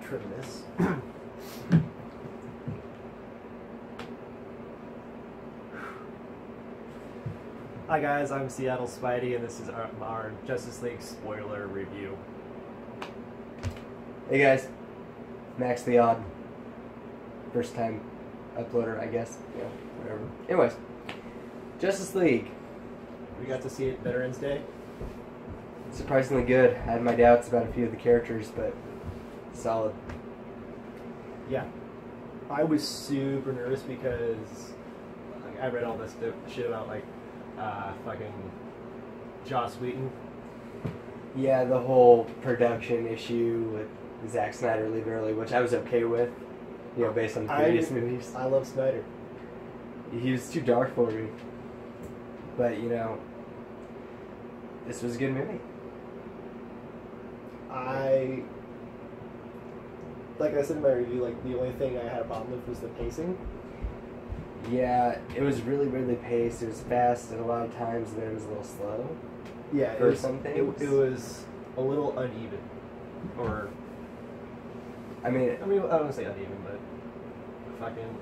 trim this. Hi guys, I'm Seattle Spidey, and this is our Justice League spoiler review. Hey guys, Max the Odd. First time uploader, I guess. Yeah, whatever. Anyways, Justice League. We got to see it Veterans Day. Surprisingly good. I had my doubts about a few of the characters, but solid. Yeah. I was super nervous because I read all this shit about, like, fucking Joss Whedon. Yeah, the whole production issue with Zack Snyder leaving early, which I was okay with, you know, based on the previous movies. I love Snyder. He was too dark for me. But, you know, this was a good movie. Like I said in my review, like, the only thing I had a problem with was the pacing. Yeah, it was really weirdly paced. It was fast at a lot of times, and then it was a little slow. Yeah, for some things. It was a little uneven. Or, I mean, I don't want to say uneven, but fucking...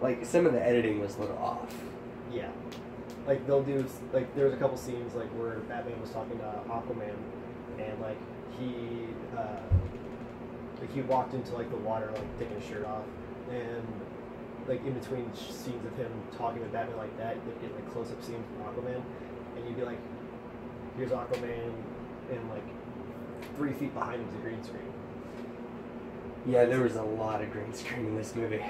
like, some of the editing was a little off. Yeah. Like, they'll do, like, there was a couple scenes, like, where Batman was talking to Aquaman, and, like, he walked into, like, the water, like, taking his shirt off, and, like, in between scenes of him talking to Batman like that, you'd get, like, close-up scenes from Aquaman, and you'd be like, here's Aquaman, and, like, 3 feet behind him is a green screen. Yeah, there was a lot of green screen in this movie.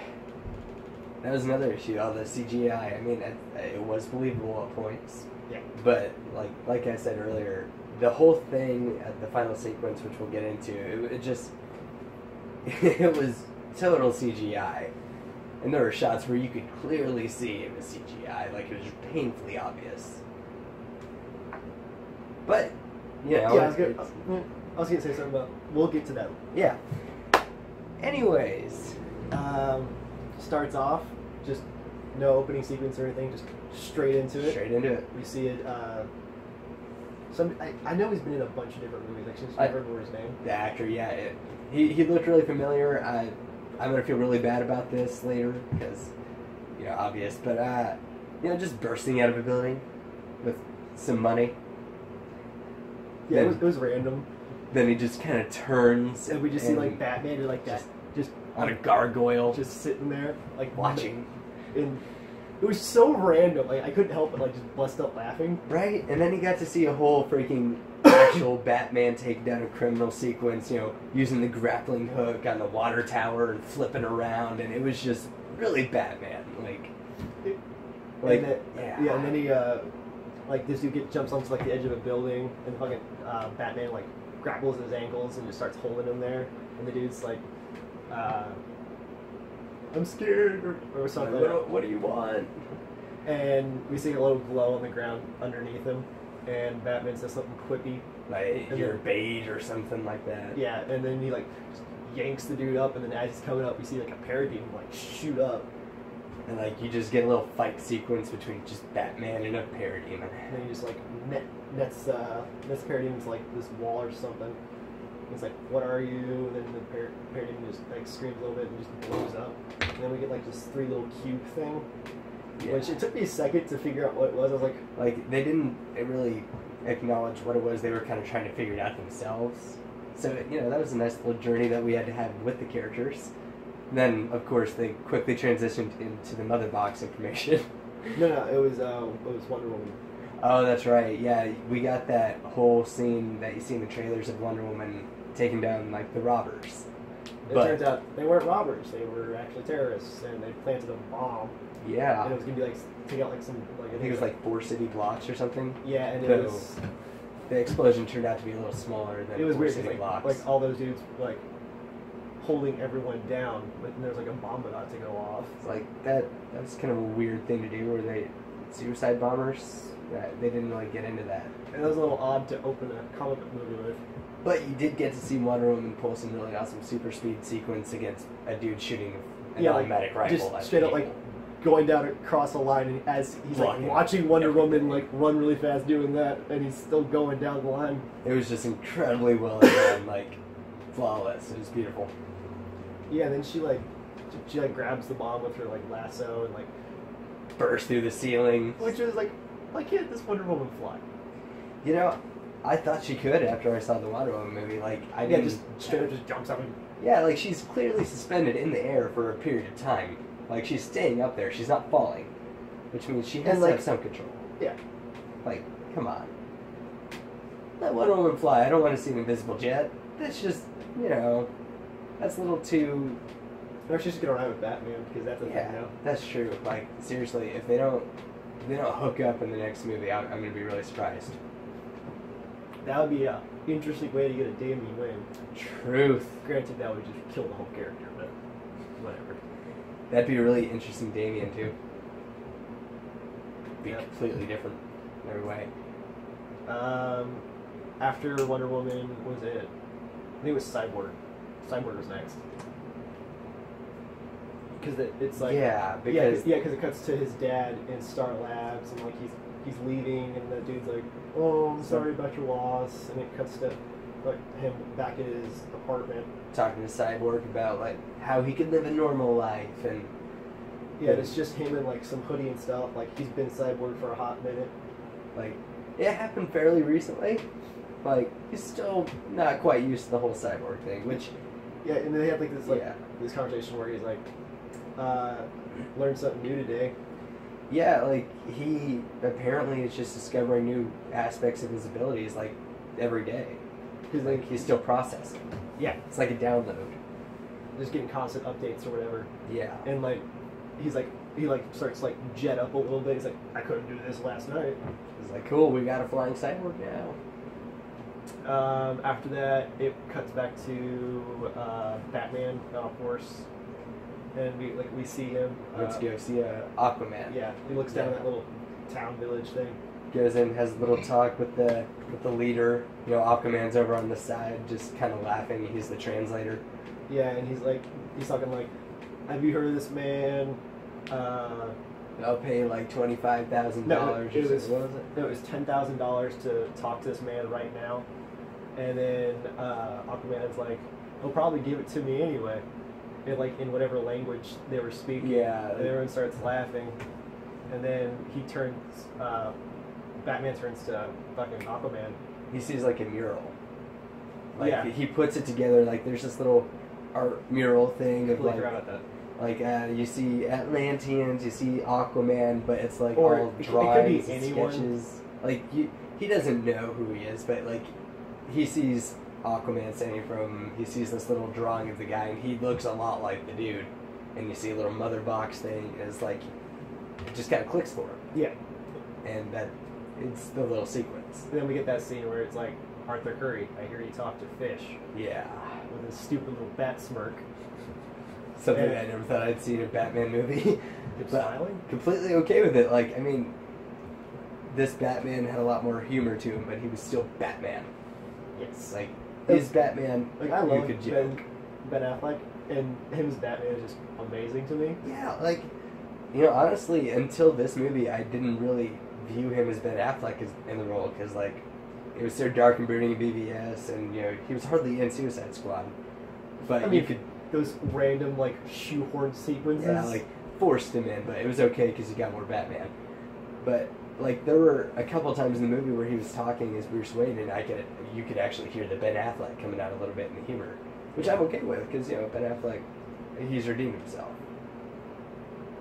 That was another issue, all the CGI. I mean, it was believable at points. Yeah. But, like I said earlier, the whole thing at the final sequence, which we'll get into, it just... it was total CGI. And there were shots where you could clearly see it was CGI. Like, it was painfully obvious. But, you know... Yeah, I was gonna say something about... We'll get to that. Yeah. Anyways... starts off, just no opening sequence or anything, just straight into it. Straight into it. We see it, I know he's been in a bunch of different movies, I just never remember his name. The actor, yeah. He looked really familiar. I'm going to feel really bad about this later, because, you know, obvious. But, you know, just bursting out of a building with some money. Yeah, then, it was random. Then he just kind of turns. And we just see, like, Batman or, like, that. Just on a gargoyle, just sitting there, like, watching. And it was so random. Like, I couldn't help but, like, just bust up laughing. Right, and then he got to see a whole freaking actual Batman take down a criminal sequence. You know, using the grappling hook on the water tower and flipping around, and it was just really Batman. And then he, like, this dude jumps onto, like, the edge of a building, and fucking Batman, like, grapples his ankles and just starts holding him there, and the dude's like, I'm scared, or something. What do you want? And we see a little glow on the ground underneath him, and Batman says something quippy. Like, you're beige or something like that. Yeah, and then he, like, just yanks the dude up, and then as he's coming up, we see, like, a parabeam, like, shoot up. And, like, you just get a little fight sequence between just Batman and a parademon. And then he just, like, nets parademon to, like, this wall or something. He's like, what are you? And then the parademon just, like, screams a little bit and just blows up. And then we get, like, this 3 little cube thing. Yeah. Which it took me a second to figure out what it was. I was like... they didn't really acknowledge what it was. They were kind of trying to figure it out themselves. So, you know, that was a nice little journey that we had to have with the characters. And then, of course, they quickly transitioned into the mother box information. No, it was Wonder Woman. Oh, that's right. Yeah, we got that whole scene that you see in the trailers of Wonder Woman taking down, like, the robbers. It turns out they weren't robbers. They were actually terrorists, and they planted a bomb. Yeah. And it was going to be, like, take out, like, some... Like, I think it was, like, 4 city blocks or something. Yeah, and it was... The explosion turned out to be a little smaller than 4 city blocks. Like, all those dudes, like, holding everyone down, but there's, like, a bomb about to go off. It's like, that's kind of a weird thing to do, where they... Suicide bombers... They didn't really get into that. And it was a little odd to open a comic book movie with. But you did get to see Wonder Woman pull some really awesome super speed sequence against a dude shooting an automatic rifle. Just straight up, like, going down across the line, and as he's like watching Wonder Woman like run really fast doing that, and he's still going down the line. It was just incredibly well done. Like, flawless. It was beautiful. Yeah, and then she grabs the mom with her like lasso and like Burst through the ceiling. which was like, why can't this Wonder Woman fly? You know, I thought she could after I saw the Wonder Woman movie. Like, I Yeah, didn't. just straight up just jumps up and Yeah, like she's clearly suspended in the air for a period of time. Like she's staying up there. She's not falling, which means she has And, to like- have some control. yeah. Like, come on. Let Wonder Woman fly. I don't want to see an invisible jet. That's just, you know, that's a little too. Or she's just gonna ride with Batman because that's a thing Yeah, now. that's true. Like, seriously, if they don't hook up in the next movie, I'm gonna be really surprised. That would be a interesting way to get a Damian win. Truth. Granted, that would just kill the whole character, but whatever. That'd be a really interesting Damien too. Be Yeah. completely different in every way. After Wonder Woman, what was it? I think it was Cyborg. Cyborg was next. Because it's like Yeah, because because it cuts to his dad in Star Labs and like he's leaving and the dude's like, oh, I'm sorry about your loss, and it cuts to like him back at his apartment. talking to Cyborg about like how he could live a normal life and Yeah, it's just him in like some hoodie and stuff. Like he's been Cyborg for a hot minute. like it happened fairly recently. Like he's still not quite used to the whole Cyborg thing, which Yeah, and they have like this yeah. this conversation where he's like, learned something new today. Yeah, like he apparently is just discovering new aspects of his abilities like every day. Because Like he's still processing. yeah, It's like a download. just getting constant updates or whatever. Yeah. And like he starts like jet up a little bit. He's like, I couldn't do this last night. It's like, cool, we got a flying cyborg now. After that, it cuts back to Batman on a horse, and we see him. Let's go see Aquaman. Yeah, he looks down Yeah. at that little town village thing. Goes in, has a little talk with the leader. You know, Aquaman's over on the side, just kind of laughing. He's the translator. Yeah, and he's talking like, have you heard of this man? I'll pay like $25,000. No, it was what was it? it was $10,000 to talk to this man right now, and then Aquaman's like, he'll probably give it to me anyway, in whatever language they were speaking. Yeah. And everyone starts laughing, and then Batman turns to fucking Aquaman. He sees like a mural. Like Yeah. he puts it together. Like there's this little art mural thing of Completely like forgot about that. like you see Atlanteans, you see Aquaman, but it's like Or all it could be drawings and anyone. sketches. Like he doesn't know who he is, but like he sees Aquaman standing he sees this little drawing of the guy, and he looks a lot like the dude. And you see a little mother box thing, and it's like it just kind of clicks for him. Yeah. And that it's the little sequence. And then we get that scene where it's like, Arthur Curry, I hear you talk to fish, Yeah. with his stupid little bat smirk. Something Yeah. I never thought I'd see in a Batman movie. Keep But smiling. completely okay with it. Like, I mean, this Batman had a lot more humor to him, but he was still Batman. Yes. Like, he's Batman. Like, I you love could joke. Ben Affleck, and him as Batman is just amazing to me. Yeah, like, you know, honestly, until this movie, I didn't really view him as Ben Affleck in the role, because, like, it was so dark and brooding in BVS, and, you know, he was hardly in Suicide Squad. But I mean, you could, those random, like, shoehorn sequences. yeah, like, forced him in, but it was okay because he got more Batman. But, like, there were a couple times in the movie where he was talking as Bruce Wayne, and you could actually hear the Ben Affleck coming out a little bit in the humor, which I'm okay with, because, you know, Ben Affleck, he's redeemed himself.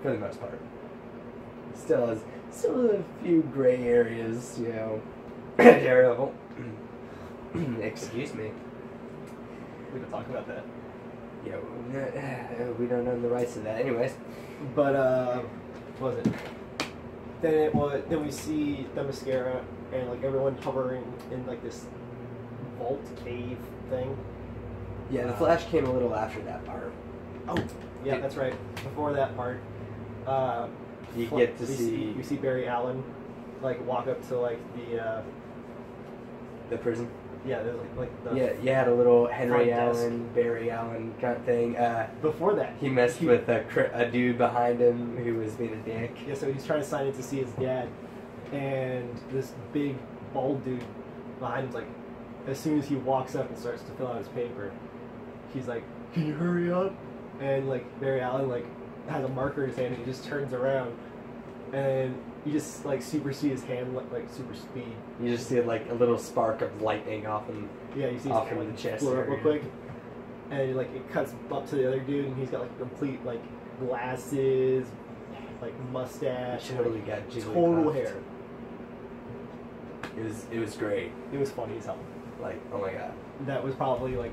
For the most part. Still a few gray areas, you know. Daredevil. Excuse me. We can talk about that. You know, we don't own the rights to that anyways. But, what was it? Then we see the mascara and, like, everyone hovering in, like, this vault cave thing. Yeah, the Flash came a little after that part. Oh, yeah, that's right. Before that part, You get to see we see Barry Allen, like, walk up to, like, the prison. yeah, there's like the Yeah, you had a little Henry front desk. Allen, Barry Allen kind of thing. Before that, He messed with a dude behind him who was being a dick. Yeah, so he's trying to sign in to see his dad, and this big bald dude behind him's like, as soon as he walks up and starts to fill out his paper, he's like, "Can you hurry up?" And like Barry Allen like has a marker in his hand and he just turns around, and you just like super see his hand like super speed. You just see like a little spark of lightning off him. Yeah, you see his off hand in like the chest blow up real area. quick, and like it cuts up to the other dude, and he's got like complete like glasses, like mustache, Totally and, got like, jiggly total puffed. hair. It was great. It was funny as hell. Like, oh my god. That was probably like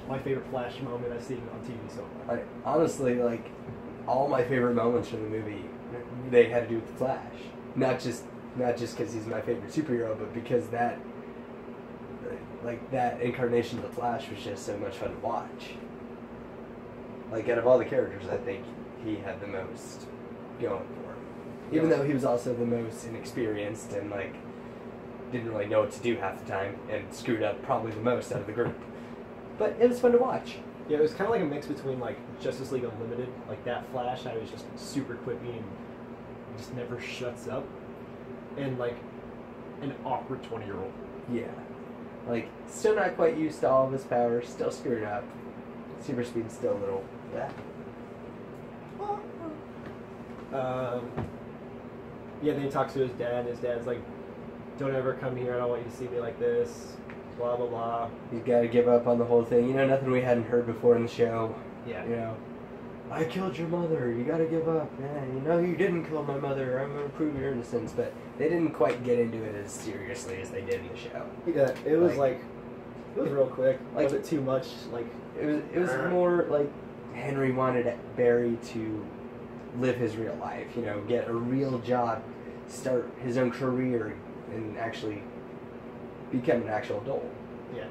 my favorite Flash moment I've seen on TV so far. Honestly, like, all my favorite moments from the movie, they had to do with the Flash. Not just because he's my favorite superhero, but because that incarnation of the Flash was just so much fun to watch. Like, out of all the characters, I think he had the most going for him. Even though he was also the most inexperienced and, like, didn't really know what to do half the time and screwed up probably the most out of the group. But it was fun to watch. Yeah, it was kind of like a mix between like Justice League Unlimited, like that Flash, I was just super quippy and just never shuts up, and like an awkward 20-year-old. Yeah. Like, still not quite used to all of his powers, still screwed up. Super speed still a little, yeah. Yeah, then he talks to his dad, and his dad's like, "Don't ever come here, I don't want you to see me like this, blah, blah, blah." He's got to give up on the whole thing. You know, nothing we hadn't heard before in the show. Yeah. You know, I killed your mother. You got to give up. Yeah, you know you didn't kill my mother. I'm going to prove your innocence. But they didn't quite get into it as seriously as they did in the show. Yeah, it was like it was real quick. Like, was it too much? Like, it was more like Henry wanted Barry to live his real life. You know, get a real job, start his own career, and actually become an actual adult. yeah.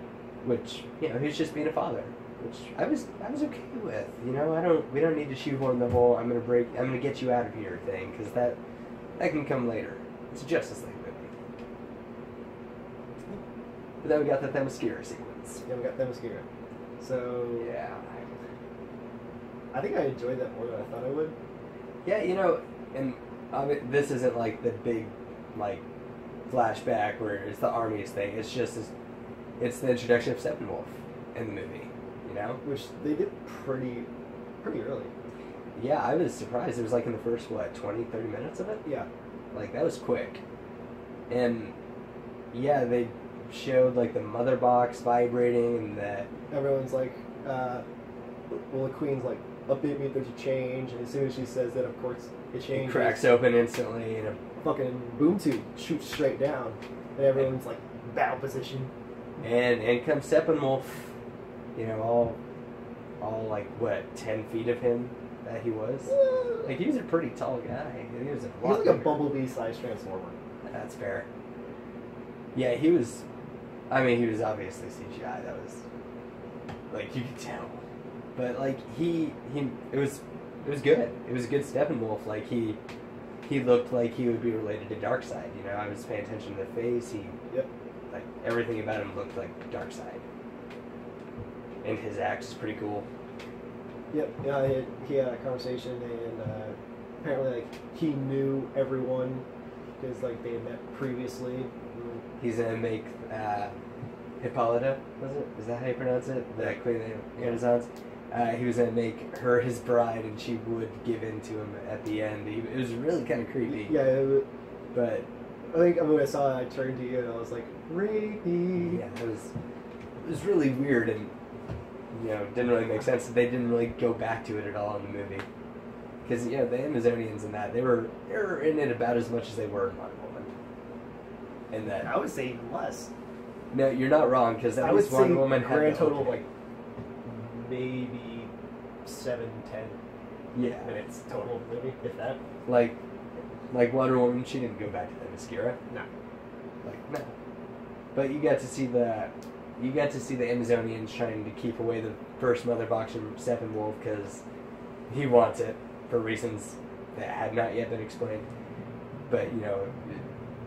Which, you know, he's just being a father, which I was okay with. You know, we don't need to shoehorn the whole I'm gonna get you out of here thing, because that can come later. It's a Justice League movie. But then we got the Themyscira sequence. Yeah, we got Themyscira. So Yeah. I think I enjoyed that more than I thought I would. Yeah, you know, and this isn't like the big, like, flashback where it's the armies thing. It's just it's the introduction of Steppenwolf in the movie, you know? Which they did pretty early. Yeah, I was surprised. It was like in the first, 20, 30 minutes of it? Yeah. Like, that was quick. And, yeah, they showed, like, the mother box vibrating and that... Everyone's like, well, the Queen's like, update me if there's a change, and as soon as she says that, of course, it changes. It cracks open instantly, and Fucking boom tube shoots straight down, and everyone's like, battle position. and comes Steppenwolf, you know, all like, 10 feet of him that he was? Like, he was a pretty tall guy. He was a lot He's like a bigger. Bumblebee-sized Transformer. That's fair. Yeah, he was obviously CGI. That was, like, you could tell. But, like, it was good. It was a good Steppenwolf. Like, he looked like he would be related to Darkseid, you know? I was paying attention to the face. Yep. Like, everything about him looked like Darkseid. And his axe is pretty cool. Yep. Yeah, he had a conversation, and apparently, like, he knew everyone because, like, they had met previously. He's gonna make Hippolyta, was it? Is that how you pronounce it? The Queen of the Amazons? He was gonna make her his bride, and she would give in to him at the end. It was really kind of creepy. Yeah, But I think when I saw it, I turned to you and I was like, "Rapey." yeah, it was really weird, and you know, didn't really make sense. They didn't really go back to it at all in the movie, because you know, the Amazonians and that they were in it about as much as they were in Wonder Woman. And that I would say even less. no, you're not wrong, because I at would least say Wonder Woman had grand the total opening. like maybe 7-10 yeah, minutes total movie, if that. like Wonder Woman, she didn't go back to the Themyscira. No. Like, no. But you got to see the Amazonians trying to keep away the first mother box from Steppenwolf because he wants it for reasons that had not yet been explained. But you know,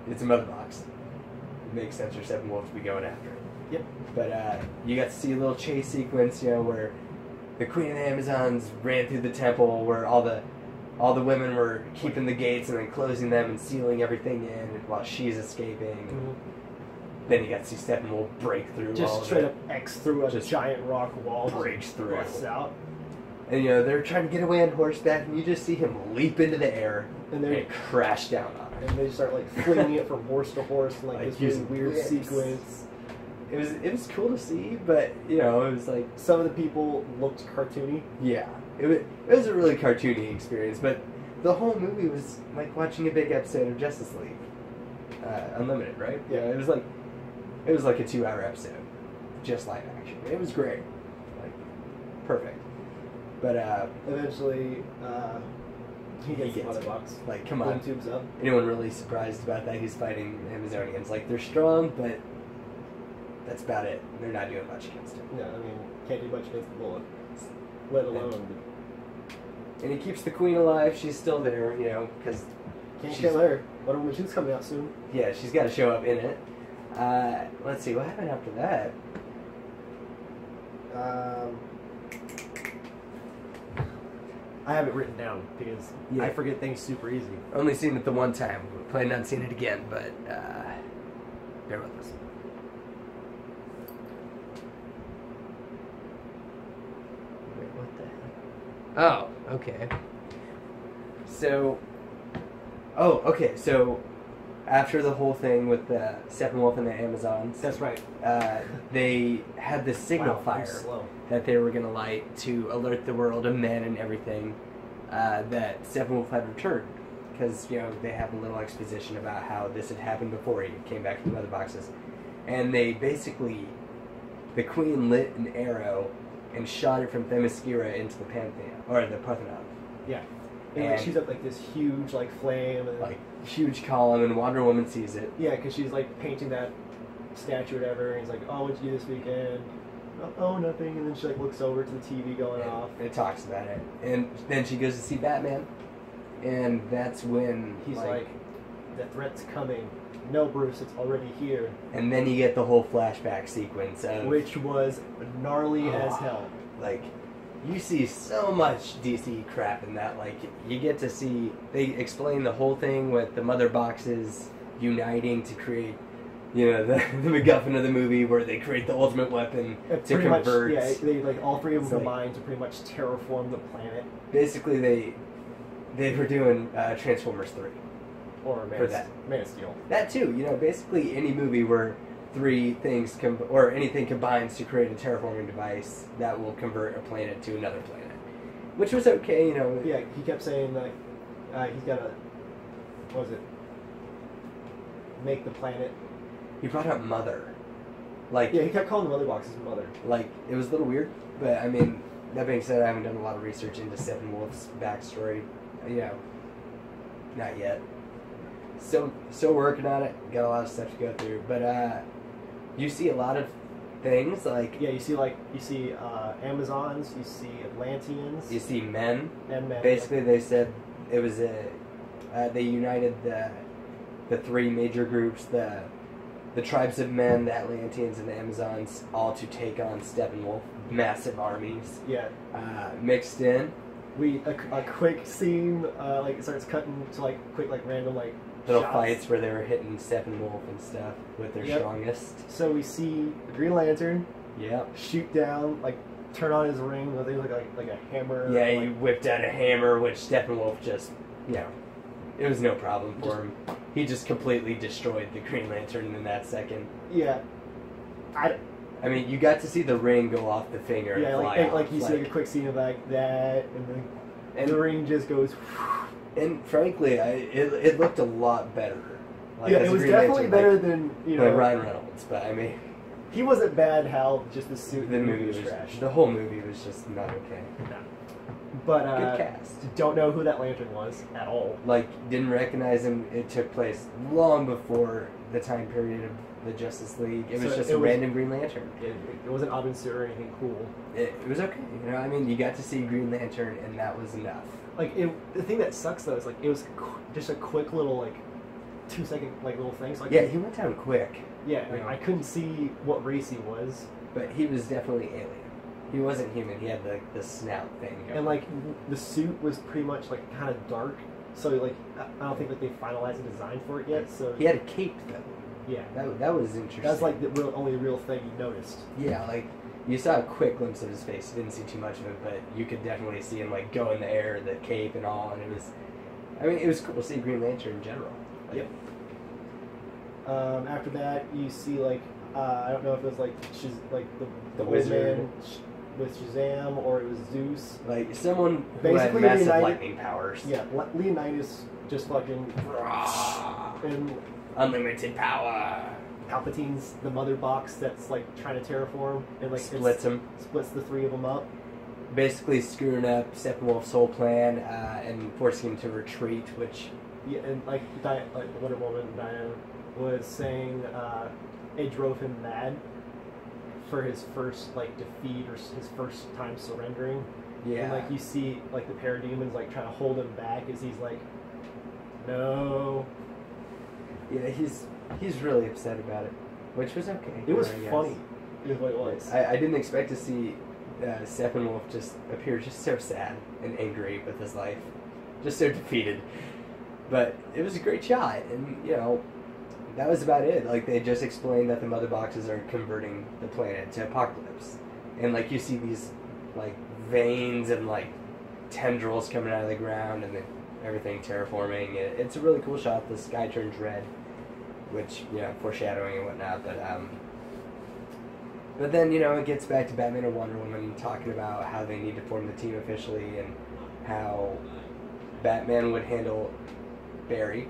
it's a mother box. It makes sense for Steppenwolf to be going after it. Yep. But you got to see a little chase sequence, you know, where the Queen of the Amazons ran through the temple, where all the women were keeping the gates and then closing them and sealing everything in while she's escaping. Mm-hmm. Then you got to see Steppenwolf break through all Just of straight it. up X through a Just giant rock wall. breaks through. Busts out. And they're trying to get away on horseback, and you just see him leap into the air And and they crash down on her. and they start like flinging it from horse to horse in like this really using weird whips. sequence. It was cool to see, but it was like, Some of the people looked cartoony. yeah, it was a really cartoony experience. But the whole movie was like watching a big episode of Justice League Unlimited, right? Yeah. It was like a 2-hour episode, just live action. It was great, like perfect. But Eventually, he gets the gets mother it. box. like, come Boom on, tubes up. anyone really surprised about that? He's fighting Amazonians. Like, they're strong, but that's about it. They're not doing much against him. No, I mean, can't do much against the bullet. Let alone. And he keeps the queen alive. She's still there, because Can't she's- kill her. Wonder Woman 2's coming out soon. yeah, she's got to show up in it. Let's see, what happened after that? I have it written down because Yeah. I forget things super easy. Only seen it the one time. Planning on seeing it again, but bear with us. Wait, what the heck? Oh, okay. So, after the whole thing with the Steppenwolf and the Amazons, That's right. they had this signal Wow, I'm fire slow. that they were going to light to alert the world of men and everything that Steppenwolf had returned. Because, they have a little exposition about how this had happened before he came back from the mother boxes. And they basically, the queen lit an arrow and shot it from Themyscira into the Pantheon, or the Parthenon. Yeah. And like, she's up like this huge like flame. And, Like, huge column, and Wonder Woman sees it. yeah, because she's like painting that statue or whatever. And he's like, "Oh, what'd you do this weekend?" "Oh, nothing." And then she like looks over to the TV going off. And it talks about it. And then she goes to see Batman. And that's when He's like, "The threat's coming." "No, Bruce, it's already here." and then you get the whole flashback sequence of Which was gnarly as hell. like, you see so much DC crap in that. Like, you get to see, they explain the whole thing with the mother boxes uniting to create, the MacGuffin of the movie, where they create the ultimate weapon It to pretty much, convert. yeah, they like all three of It's them like- combined to pretty much terraform the planet. Basically, they were doing Transformers 3. Or For that. Man of Steel. That too, basically any movie where three things or anything combines to create a terraforming device that will convert a planet to another planet, which was okay, Yeah, he kept saying that he's got to, what was it? Make the planet. He brought up Mother, like Yeah, he kept calling the mother box his mother. like it was a little weird, but I mean, that being said, I haven't done a lot of research into Steppenwolf's backstory, not yet. Still working on it. Got a lot of stuff to go through, but you see a lot of things like Yeah, you see Amazons, you see Atlanteans, you see men. and men. Basically, they said it was they united the three major groups, the tribes of men, the Atlanteans, and the Amazons, all to take on Steppenwolf. Massive armies Yeah, mixed in. a quick scene like it starts cutting to like quick like random like Little shots. fights where they were hitting Steppenwolf and stuff with their Yep. strongest. So we see the Green Lantern Yep. shoot down, like turn on his ring. I think like a hammer. Yeah, he like, whipped out a hammer, which Steppenwolf just, it was no problem for him. He just completely destroyed the Green Lantern in that second. yeah. I mean, you got to see the ring go off the finger Yeah, and fly like, off. like you see like a quick scene of like that, and then And- the ring just goes. And frankly, it looked a lot better. Like, Yeah, as it a was Green definitely Lantern, better like, than like Ryan Reynolds. But I mean, He wasn't bad. Hal, just the suit. the in movie was trash. the whole movie was just not okay. But Good cast. don't know who that lantern was at all. Like, didn't recognize him. It took place long before the time period of the Justice League. It was So just it a was- random Green Lantern. It wasn't Abin Sur or anything cool. It was okay. I mean, you got to see Green Lantern, and that was enough. Like the thing that sucks though is like it was just a quick little like 2 second like little thing. So, like, Yeah, he went down quick, yeah. Like, I couldn't see what race he was, but he was definitely alien. He wasn't human. He had the snout thing. and like the suit was pretty much like kind of dark. So like I don't think that they finalized the design for it yet. So He had a cape though. Yeah. That was interesting. That's like the only real thing you noticed. Yeah, like you saw a quick glimpse of his face. You didn't see too much of it, but you could definitely see him like go in the air, the cape and all, and it was. I mean, it was cool to see Green Lantern in general. Like, Yep. After that, you see like I don't know if it was like the old wizard. man with Shazam or it was Zeus. Like someone who Basically, had massive Leonidas- lightning powers. Yeah, Leonidas just fucking and Unlimited power. Palpatine's the mother box that's like trying to terraform and like Splits him. splits the three of them up. Basically screwing up Steppenwolf's whole plan and forcing him to retreat, which... Yeah, and like Wonder Woman Diana was saying it drove him mad for his first like defeat or his first time surrendering. Yeah. And like you see like the parademons like trying to hold him back as he's like, no. Yeah, he's really upset about it, which was okay. It was I guess. funny. Is what it was. I didn't expect to see Steppenwolf just appear just so sad and angry with his life, just so defeated. But it was a great shot, and you know, that was about it. Like they just explained that the mother boxes are converting the planet to Apocalypse, and like you see these like veins and like tendrils coming out of the ground, and then everything terraforming. It's a really cool shot. The sky turns red, which foreshadowing and whatnot. But then it gets back to Batman and Wonder Woman talking about how they need to form the team officially and how Batman would handle Barry.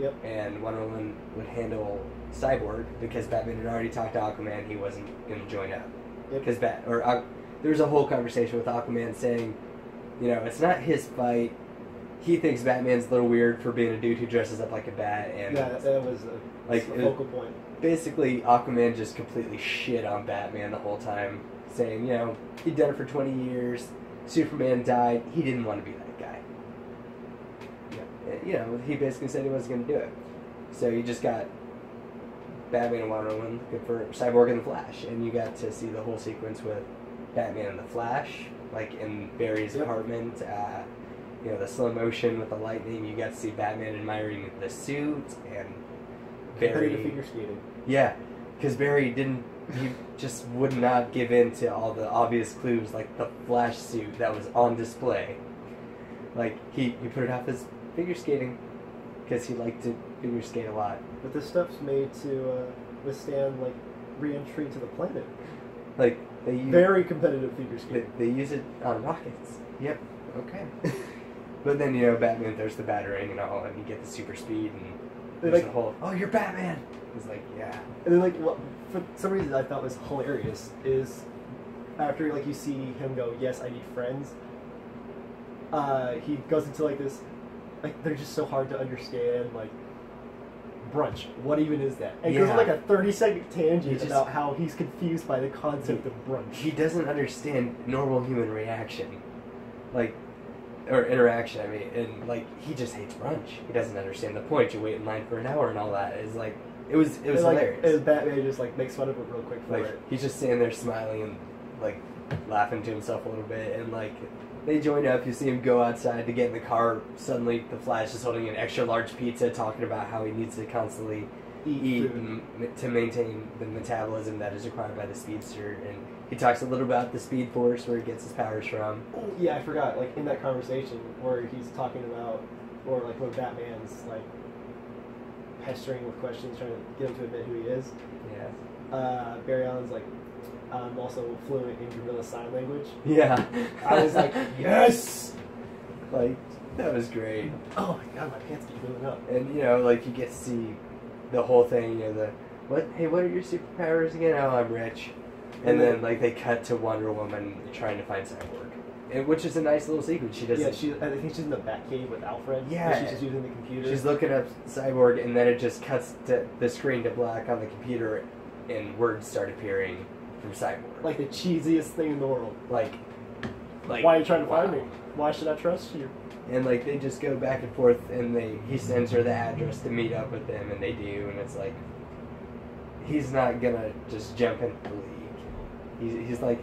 Yep. And Wonder Woman would handle Cyborg because Batman had already talked to Aquaman he wasn't going to join up. Yep. Because there was a whole conversation with Aquaman saying, it's not his fight. He thinks Batman's a little weird for being a dude who dresses up like a bat, and yeah, that was a focal point. Basically, Aquaman just completely shit on Batman the whole time, saying, he'd done it for 20 years. Superman died. He didn't want to be that guy. Yeah. He basically said he wasn't going to do it. So you just got Batman and Wonder Woman looking for Cyborg and the Flash, and you got to see the whole sequence with Batman and the Flash, like in Barry's apartment. The slow motion with the lightning. You got to see Batman admiring the suit and Barry figure skating. Yeah, because Barry he just would not give in to all the obvious clues, like the Flash suit that was on display. Like, he put it off as figure skating, because he liked to figure skate a lot. But this stuff's made to withstand, like, re-entry to the planet. Like, they use... Very competitive figure skating. They use it on rockets. Yep, okay. But then, Batman throws the Batarang and all, and you get the super speed, and there's the whole, oh, you're Batman! He's like, yeah. And then, like, what for some reason I thought was hilarious is after, like, you see him go, yes, I need friends, he goes into, like, this, like, they're just so hard to understand, like, brunch. What even is that? And it goes on, like, a 30-second tangent about how he's confused by the concept of brunch. He doesn't understand normal human reaction. Like, or interaction, I mean, and like he just hates brunch. He doesn't understand the point. You wait in line for an hour and all that. It's like it was hilarious. And Batman just like makes fun of it real quick for like, it. He's just standing there smiling and like laughing to himself a little bit, and like they join up. You see him go outside to get in the car. Suddenly, the Flash is holding an extra large pizza, talking about how he needs to constantly eat to maintain the metabolism that is required by the speedster, and he talks a little about the Speed Force, where he gets his powers from. Oh, yeah, I forgot. Like in that conversation where he's talking about, or like when Batman's like pestering with questions, trying to get him to admit who he is. Yeah. Barry Allen's like, I'm also fluent in Gorilla Sign Language. Yeah. I was like, yes. Like that was great. Oh my god, my pants keep moving up. And like you get to see the whole thing. What are your superpowers again? Oh, I'm rich. And then, like, they cut to Wonder Woman trying to find Cyborg, which is a nice little sequence. She doesn't. Yeah, I think she's in the Batcave with Alfred. Yeah, she's just using the computer. She's looking up Cyborg, and then it just cuts to the screen to black on the computer, and words start appearing from Cyborg. Like the cheesiest thing in the world. Like why are you trying to find me? Why should I trust you? And like they just go back and forth, and he sends her the address to meet up with them, and they do, and it's like he's not gonna just jump into the league. He's like,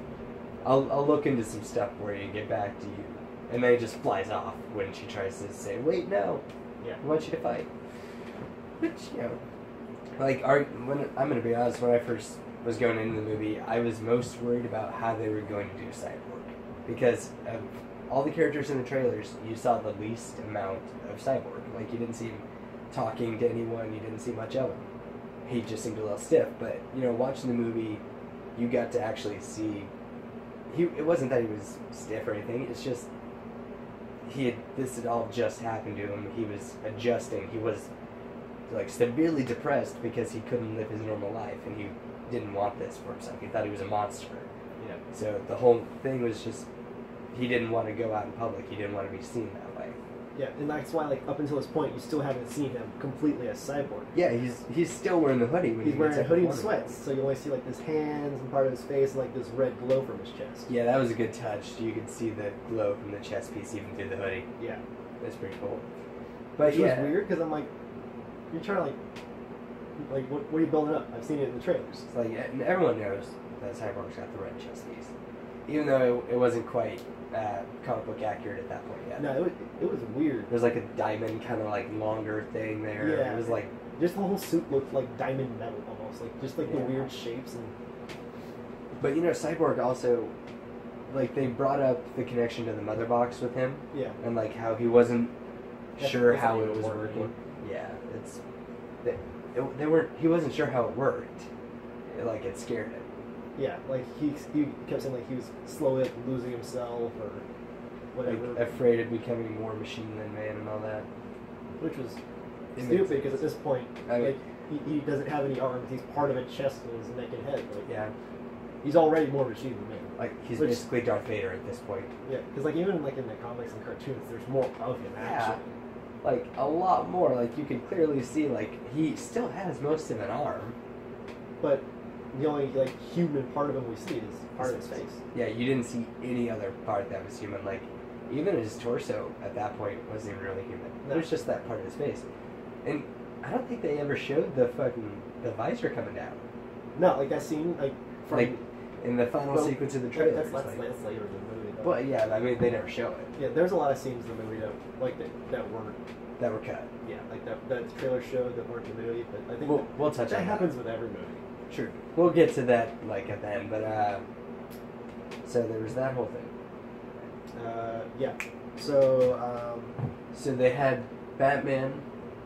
I'll look into some stuff for you and get back to you. And then he just flies off when she tries to say, wait, no. Yeah. I want you to fight. Which, Like, when I'm gonna be honest, when I first was going into the movie, I was most worried about how they were going to do Cyborg, because of all the characters in the trailers, you saw the least amount of Cyborg. Like, you didn't see him talking to anyone, you didn't see much of him. He just seemed a little stiff, but, you know, watching the movie, you got to actually see, it wasn't that he was stiff or anything, it's just, this had all just happened to him, he was adjusting, he was, like, severely depressed because he couldn't live his normal life, and he didn't want this for himself, he thought he was a monster. Yeah. So the whole thing was just, he didn't want to go out in public, he didn't want to be seen that way. Yeah, and that's why, like, up until this point, you still haven't seen him completely as Cyborg. Yeah, he's still wearing the hoodie. When he's wearing a hoodie and sweats, so you only see, like, his hands and part of his face and, like, this red glow from his chest. Yeah, that was a good touch. You could see the glow from the chest piece even through the hoodie. Yeah. That's pretty cool. But Which yeah. was weird, because I'm like, you're trying to, like, what are you building up? I've seen it in the trailers. It's like, and everyone knows that Cyborg's got the red chest piece. Even though it wasn't quite comic book accurate at that point yet. No, it was weird. There's like a diamond kind of like longer thing there. Yeah. It was like... Just the whole suit looked like diamond metal almost. Like, just like the weird shapes and... But you know, Cyborg also, like, they brought up the connection to the mother box with him. Yeah. And like how he wasn't sure how it was working. working. Yeah, he wasn't sure how it worked. It scared him. Yeah, like he kept saying like he was slowly like, losing himself or whatever. Like, afraid of becoming more machine than man and all that. Which was stupid because at this point, he doesn't have any arms. He's part of a chest and his neck and head. Like, yeah. He's already more machine than man. Like he's basically Darth Vader at this point. Yeah, because like even like in the comics and cartoons, there's more of him actually. Yeah. Like a lot more. Like you can clearly see like he still has most of an arm, but the only like human part of him we see is part of his face. Yeah, you didn't see any other part that was human. Like even his torso at that point wasn't even really human. No. It was just that part of his face. And I don't think they ever showed the visor coming down. No, like that scene like from like in the final sequence of the trailer. That's later in the movie though. Well, yeah, I mean they never show it. Yeah, there's a lot of scenes in the movie that were cut. Yeah, like that the trailer showed that weren't in the movie, but I think we'll touch on that happens with every movie. Sure. We'll get to that like at the end, but so there was that whole thing. Yeah. So so they had Batman,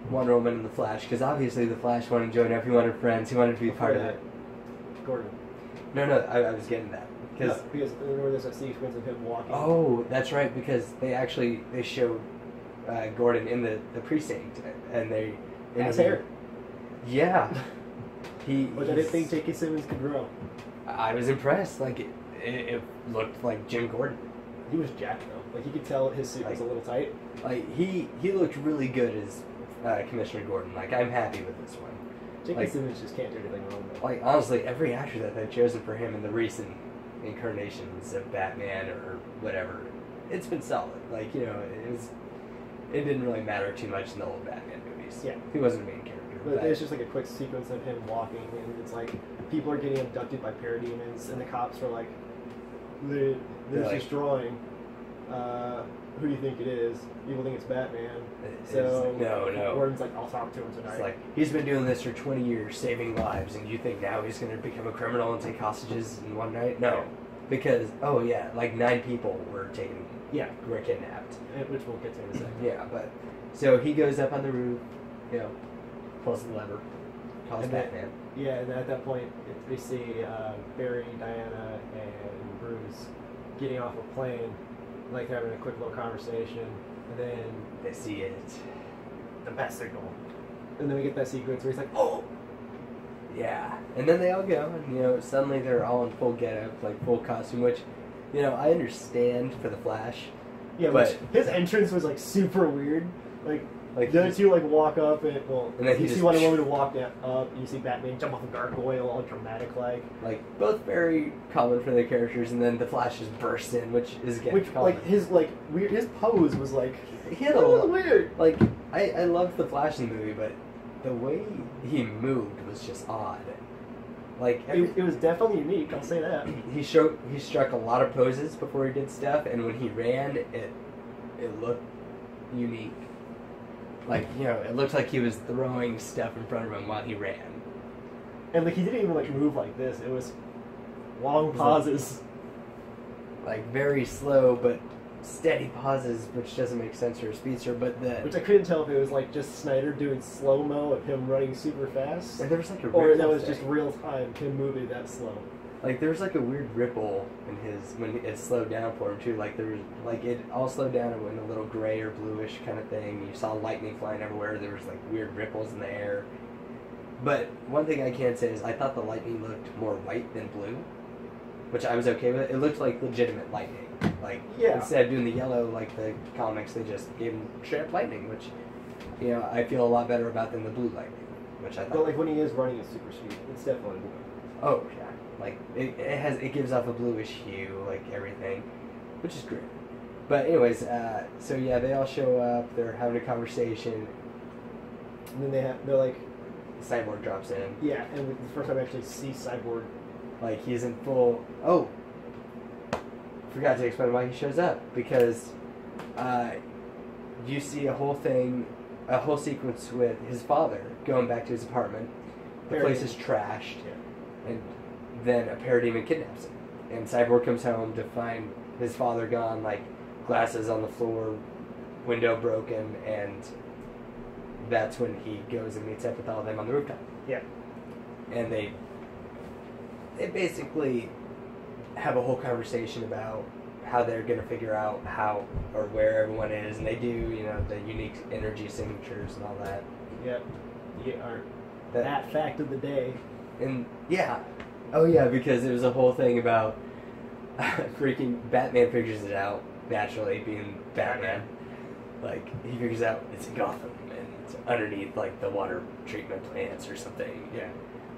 Wonder Woman, and the Flash, because obviously the Flash wanted to join up. He wanted friends. He wanted to be part of it. Gordon. No, I was getting that because remember there's a sequence of him walking. Oh, that's right. Because they showed Gordon in the precinct, and they his hair. Yeah. Which I didn't think J.K. Simmons could grow. I was impressed. Like it looked like Jim Gordon. He was jacked though. Like you could tell his suit was a little tight. Like he looked really good as Commissioner Gordon. Like I'm happy with this one. J.K. Simmons just can't do anything wrong though. Like honestly, every actor that they've chosen for him in the recent incarnations of Batman or whatever, it's been solid. Like it didn't really matter too much in the old Batman movies. Yeah, he wasn't a main character. But it's just like a quick sequence of him walking, and it's like people are getting abducted by parademons, and the cops are like, "There's this drawing. Who do you think it is?" People think it's Batman. So no. Gordon's like, "I'll talk to him tonight." It's like he's been doing this for 20 years, saving lives, and you think now he's going to become a criminal and take hostages in one night? No, because like 9 people were taken. Yeah, were kidnapped, which we'll get to in a second. Yeah, but so he goes up on the roof, pulls the lever, calls Batman. Yeah, and at that point, we see Barry, Diana, and Bruce getting off a plane, like having a quick little conversation, and then they see it, the bat signal, and then we get that sequence where he's like, "Oh!" Yeah, and then they all go, and suddenly they're all in full getup, like full costume, which, I understand for the Flash. Yeah, but his entrance was like super weird, like the two walk up and then you see Wonder Woman walk up, and you see Batman jump off a gargoyle, all dramatic like both very common for their characters, and then the Flash just bursts in, which is again common. His weird, his pose was like he had a little weird. Like I loved the Flash in the movie, but the way he moved was just odd. Like it was definitely unique. I'll say that. He struck a lot of poses before he did stuff, and when he ran, it looked unique. Like it looked like he was throwing stuff in front of him while he ran. And like he didn't even like move like this. It was long pauses. Like very slow but steady pauses, which doesn't make sense for a speedster. But which I couldn't tell if it was like just Snyder doing slow mo of him running super fast, and there was like a or that was just real time him moving that slow. Like there was like a weird ripple in his when it slowed down for him too. Like there was like it all slowed down and went a little gray or bluish kind of thing. You saw lightning flying everywhere. There was like weird ripples in the air. But one thing I can say is I thought the lightning looked more white than blue, which I was okay with. It looked like legitimate lightning. Like instead of doing the yellow like the comics, they just gave him straight up lightning, which I feel a lot better about than the blue lightning, which I thought. But like when he is running at super speed, it's definitely blue. Oh yeah. Like it gives off a bluish hue, like everything, which is great. But anyways, so yeah, they all show up. They're having a conversation, and then they're like, Cyborg drops in. Yeah, and the first time I actually see Cyborg, like he's in full. Oh, forgot to explain why he shows up because you see a whole sequence with his father going back to his apartment. The place is trashed, and then a parademon kidnaps him, and Cyborg comes home to find his father gone, like glasses on the floor, window broken, and that's when he goes and meets up with all of them on the rooftop. Yeah. And they basically have a whole conversation about how they're going to figure out how or where everyone is, and they do, the unique energy signatures and all that. Yep. Yeah. That fact of the day. And yeah. Oh yeah, because it was a whole thing about freaking Batman figures it out, naturally, being Batman. Like, he figures out it's in Gotham, and it's underneath, like, the water treatment plants or something. Yeah.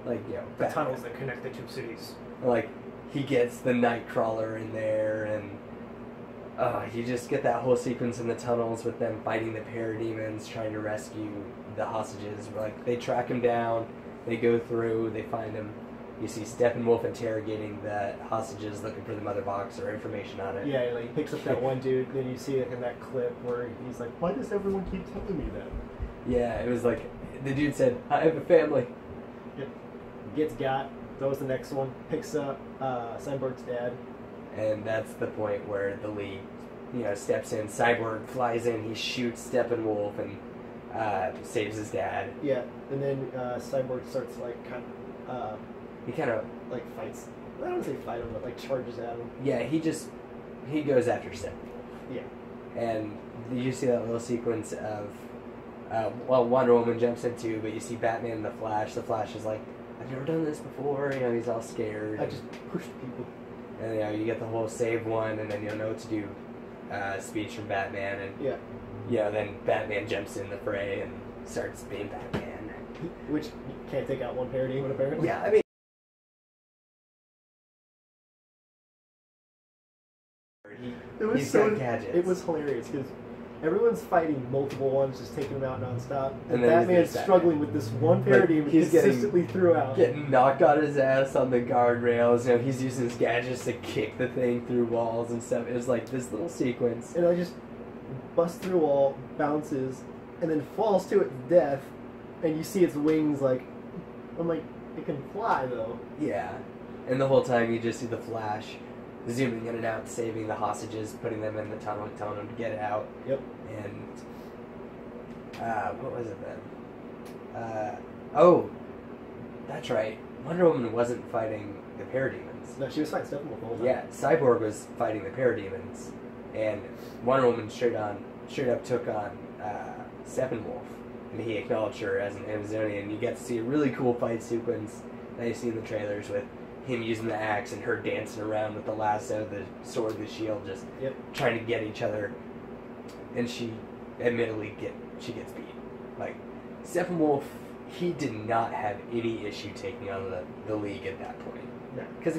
Like, the tunnels that connect the two cities. Like, he gets the Nightcrawler in there, and you just get that whole sequence in the tunnels with them fighting the parademons, trying to rescue the hostages. Like, they track him down, they go through, they find him. You see Steppenwolf interrogating the hostages, looking for the mother box or information on it. Yeah, like he picks up that one dude, then you see it in that clip where he's like, why does everyone keep telling me that? Yeah, it was like, the dude said, I have a family. Yep. Gets got, throws the next one, picks up Cyborg's dad. And that's the point where the League, steps in. Cyborg flies in, he shoots Steppenwolf and saves his dad. Yeah, and then Cyborg starts like he kind of like fights. I don't want to say fight him, but like charges at him. Yeah, he goes after Steppenwolf. Yeah. And you see that little sequence of, Wonder Woman jumps into, but you see Batman and the Flash. The Flash is like, I've never done this before. He's all scared. I just pushed people. And you get the whole save one, and then you'll know what to do. Speech from Batman, and then Batman jumps in the fray and starts being Batman. Which can't take out one parademon apparently. Yeah, I mean. He's got gadgets. It was hilarious because everyone's fighting multiple ones, just taking them out nonstop. And then Batman's struggling with this one parademon he's consistently throughout. Getting knocked on his ass on the guardrails. He's using his gadgets to kick the thing through walls and stuff. It was like this little sequence. And I just busts through a wall, bounces, and then falls to its death. And you see its wings I'm like, it can fly though. Yeah. And the whole time you just see the Flash zooming in and out, saving the hostages, putting them in the tunnel, telling them to get out. Yep. And what was it then? That's right. Wonder Woman wasn't fighting the parademons. No, she was fighting Steppenwolf the whole time. Yeah, Cyborg was fighting the parademons, and Wonder Woman straight up took on Steppenwolf, and he acknowledged her as an Amazonian. You get to see a really cool fight sequence that you see in the trailers with him using the axe and her dancing around with the lasso, the sword, the shield, just trying to get each other. And she admittedly gets beat. Like, Steppenwolf, he did not have any issue taking on the League at that point. No. Because,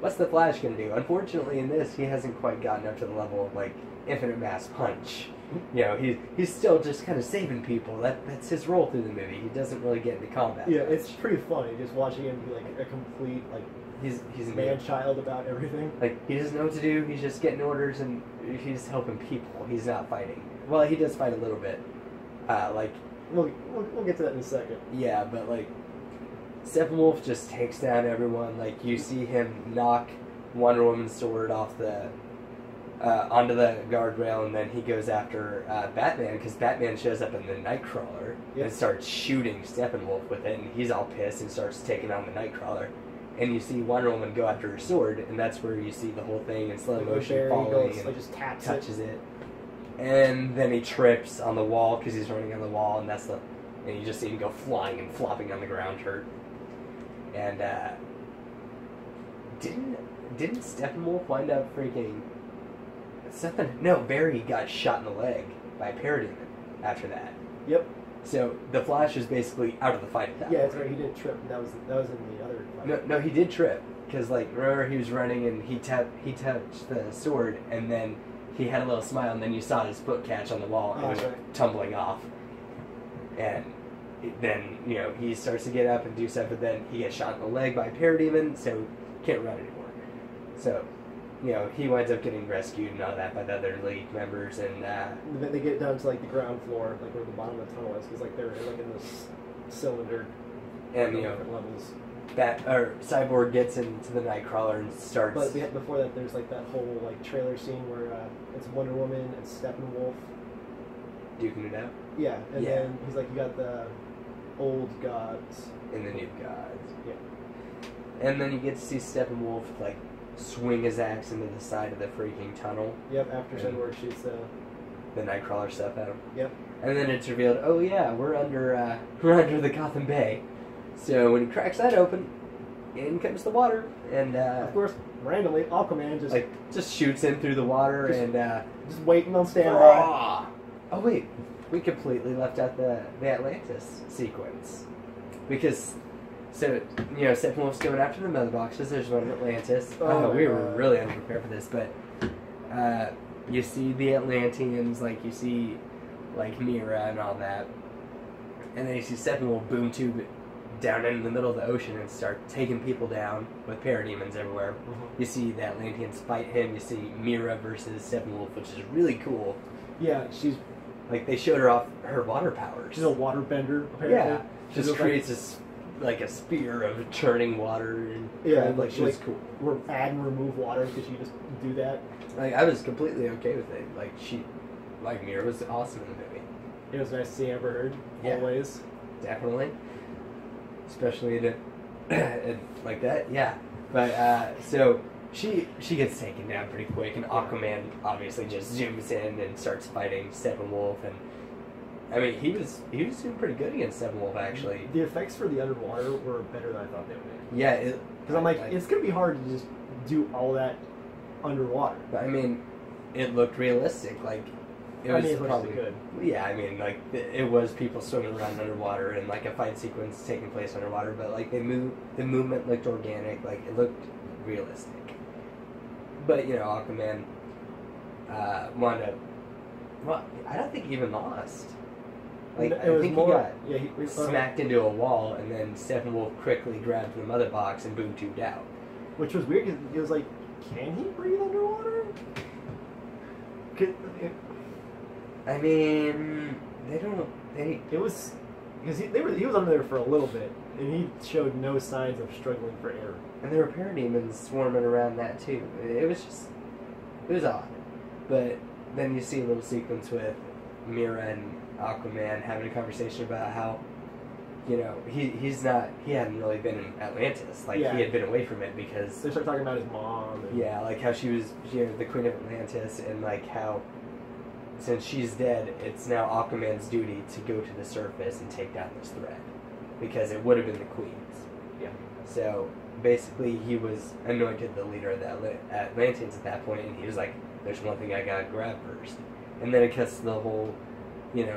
what's the Flash going to do? Unfortunately, in this, he hasn't quite gotten up to the level of, Infinite Mass Punch. He's still just kind of saving people. That's his role through the movie. He doesn't really get into combat. Yeah, it's pretty funny just watching him be a complete he's a man-child about everything. He doesn't know what to do. He's just getting orders and he's helping people. He's not fighting. Well, he does fight a little bit. We'll get to that in a second. Yeah, but Steppenwolf just takes down everyone. Like, you see him knock Wonder Woman's sword off the onto the guardrail, and then he goes after Batman, because Batman shows up in the Nightcrawler and starts shooting Steppenwolf with it, and he's all pissed and starts taking on the Nightcrawler. And you see Wonder Woman go after her sword, and that's where you see the whole thing in slow motion falling and just touches it. And then he trips on the wall because he's running on the wall, and and you just see him go flying and flopping on the ground, hurt. And didn't Steppenwolf wind up freaking something? No, Barry got shot in the leg by a parademon after that. Yep. So the Flash is basically out of the fight at that point. That's right. He didn't trip. That was in the other fight. No, he did trip because, like, remember he was running and he touched the sword, and then he had a little smile, and then you saw his foot catch on the wall and went tumbling off. And then, you know, he starts to get up and do stuff, but then he gets shot in the leg by a parademon, so he can't run anymore. So, you know, he winds up getting rescued and all that by the other League members, and then they get down to, like, the ground floor, like where the bottom of the tunnel is, because, like, they're like in this cylinder. And, you know, different levels. Cyborg gets into the Nightcrawler and starts. But before that, there's like that whole like trailer scene where it's Wonder Woman and Steppenwolf duking it out. Yeah, and then he's like, you got the old gods and the new gods. Yeah. And then you get to see Steppenwolf like swing his axe into the side of the freaking tunnel. Yep. After Cyborg shoots the Nightcrawler stuff at him. Yep. And then it's revealed, oh yeah, we're under the Gotham Bay. So when he cracks that open, in comes the water, and of course, randomly, Aquaman just shoots in through the water just waiting on standby. Oh wait, we completely left out the Atlantis sequence, because Steppenwolf's going after the mother boxes. There's one in Atlantis. We were really unprepared for this, but you see the Atlanteans, like you see like Mira and all that, and then you see Steppenwolf boom tube down in the middle of the ocean and start taking people down with parademons everywhere. Mm-hmm. You see the Atlanteans fight him. You see Mira versus Steppenwolf, which is really cool. Yeah, she's like, they showed her off her water powers. She's a water bender, apparently. Yeah, she just creates a spear of churning water. And like she's cool. Add and remove water because you just do that. Like, I was completely okay with it. Like Mira was awesome in the movie. It was nice to see Amber Heard. Yeah. Always. Definitely. Especially like that, yeah. But so she gets taken down pretty quick, and Aquaman obviously just zooms in and starts fighting Steppenwolf, and I mean he was doing pretty good against Steppenwolf actually. The effects for the underwater were better than I thought they would be. Yeah, because I'm like, it's gonna be hard to just do all that underwater. But I mean, it looked realistic, like. It was probably good. Yeah, I mean, like, it was people swimming around underwater and, like, a fight sequence taking place underwater, but, like, the movement looked organic, like, it looked realistic. But, you know, Aquaman wound up, well, I don't think he even lost. Like, I think he got smacked into a wall, and then Steppenwolf quickly grabbed the mother box and boom tubed out. Which was weird, because it was like, can he breathe underwater? I mean, It was because he was under there for a little bit, and he showed no signs of struggling for air. And there were parademons swarming around that too. It was odd. But then you see a little sequence with Mira and Aquaman having a conversation about how, you know, he hadn't really been in Atlantis. Like, he had been away from it because they start talking about his mom. And like how she was, the queen of Atlantis, and like how, since she's dead, it's now Aquaman's duty to go to the surface and take down this threat, because it would have been the Queen's. Yeah. So basically, he was anointed the leader of the Atlanteans at that point, and he was like, "There's one thing I gotta grab first." And then it cuts to the whole,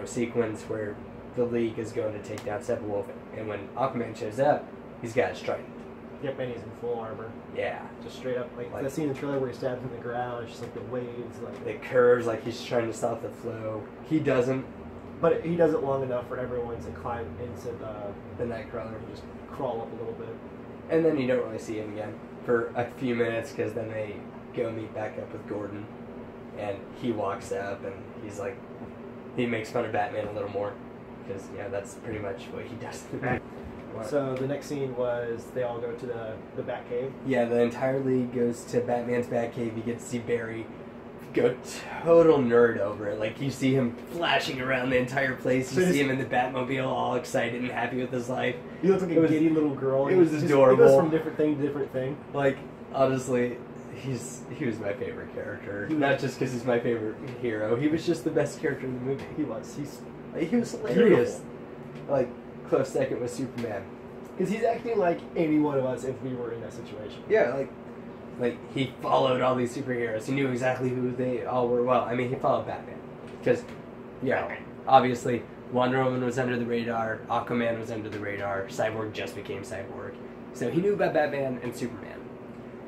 sequence where the League is going to take down Steppenwolf, and when Aquaman shows up, he's got his trident. Yep, and he's in full armor. Yeah. Just straight up, like that scene in the trailer where he stabs in the ground, it's just like the waves, like... It curves, like he's trying to stop the flow. He doesn't. But he does it long enough for everyone to climb into the Nightcrawler. And just crawl up a little bit. And then you don't really see him again for a few minutes, because then they go meet back up with Gordon, and he walks up, and he's like... He makes fun of Batman a little more, because, that's pretty much what he does. What? So the next scene was they all go to the Batcave. Yeah, the entire league goes to Batman's Batcave. You get to see Barry go total nerd over it. Like, you see him flashing around the entire place. You see him in the Batmobile all excited and happy with his life. He looks like a giddy little girl. It was adorable. It goes from different thing to different thing. Like, honestly, he was my favorite character. Not just because he's my favorite hero. He was just the best character in the movie. He was. He was hilarious. Like, close second was Superman. Because he's acting like any one of us if we were in that situation. Yeah, like he followed all these superheroes. He knew exactly who they all were. Well, I mean, he followed Batman. Because, obviously, Wonder Woman was under the radar, Aquaman was under the radar, Cyborg just became Cyborg. So he knew about Batman and Superman.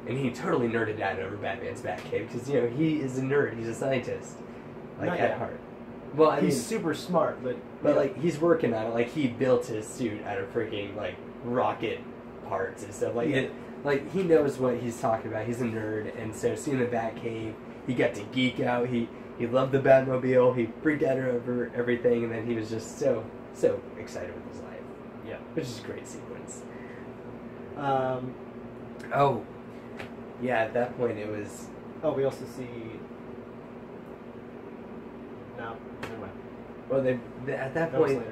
And he totally nerded out over Batman's Batcave because, he is a nerd. He's a scientist. Like, at heart. Well, he's super smart, but like, he's working on it. Like, he built his suit out of freaking, like, rocket parts and stuff. Like, he knows what he's talking about. He's a nerd, and so seeing the Batcave, he got to geek out. He loved the Batmobile. He freaked out over everything, and then he was just so excited with his life. Yeah, which is a great sequence. Oh, yeah. At that point, it was. Oh, we also see. No, never mind. Well, at that point,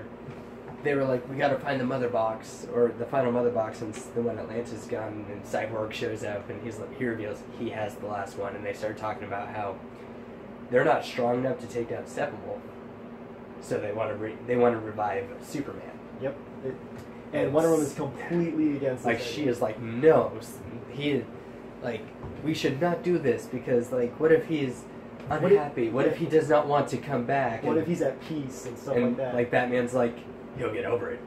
they were like, we got to find the mother box, or the final mother box, and the one Atlantis is gone, and Cyborg shows up, and he reveals he has the last one, and they start talking about how they're not strong enough to take down Steppenwolf, so they want to revive Superman. Yep. And Wonder Woman's completely against it. Like, she is like, no, we should not do this, because, like, what if he's unhappy? What if he does not want to come back? What if he's at peace and stuff like that? Like, Batman's like, he'll get over it.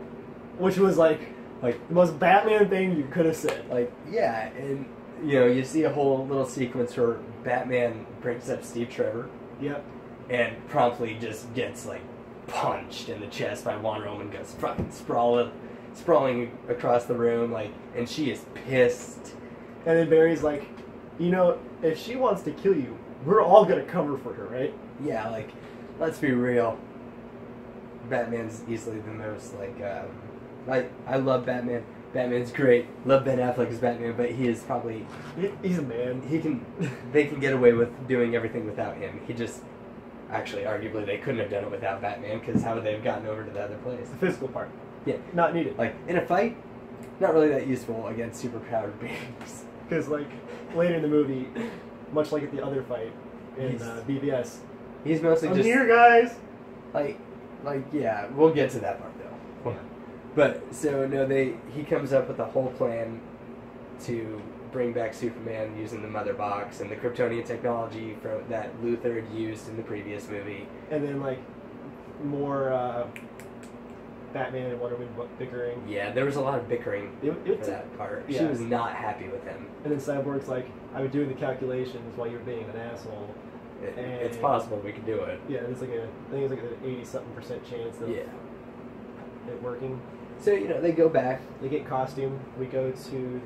Which was like the most Batman thing you could have said. Like, yeah, and you see a whole little sequence where Batman brings up Steve Trevor. Yep. And promptly just gets like punched in the chest by Wonder Woman, goes fucking sprawling across the room, like, and she is pissed. And then Barry's like, if she wants to kill you, we're all gonna cover for her, right? Yeah, like, let's be real. Batman's easily the most, like, I love Batman. Batman's great. Love Ben Affleck as Batman, but he is probably... He's a man. They can get away with doing everything without him. He just... Actually, arguably, they couldn't have done it without Batman, because how would they have gotten over to the other place? The physical part. Yeah. Not needed. Like, in a fight, not really that useful against superpowered beings. Because, like, later in the movie, much like at the other fight in BVS... He's mostly I'm here, guys! Like, yeah, we'll get to that part, though. Yeah. But, so, no, he comes up with a whole plan to bring back Superman using the mother box and the Kryptonian technology that Luthor had used in the previous movie. And then, like, more Batman and Wonder Woman bickering. Yeah, there was a lot of bickering for that part. Yeah. She was not happy with him. And then Cyborg's like, I was doing the calculations while you were being an asshole. It's possible we could do it. Yeah, it's like I think it's like an 80-something% chance of it working. So, they go back. They get costume. We go to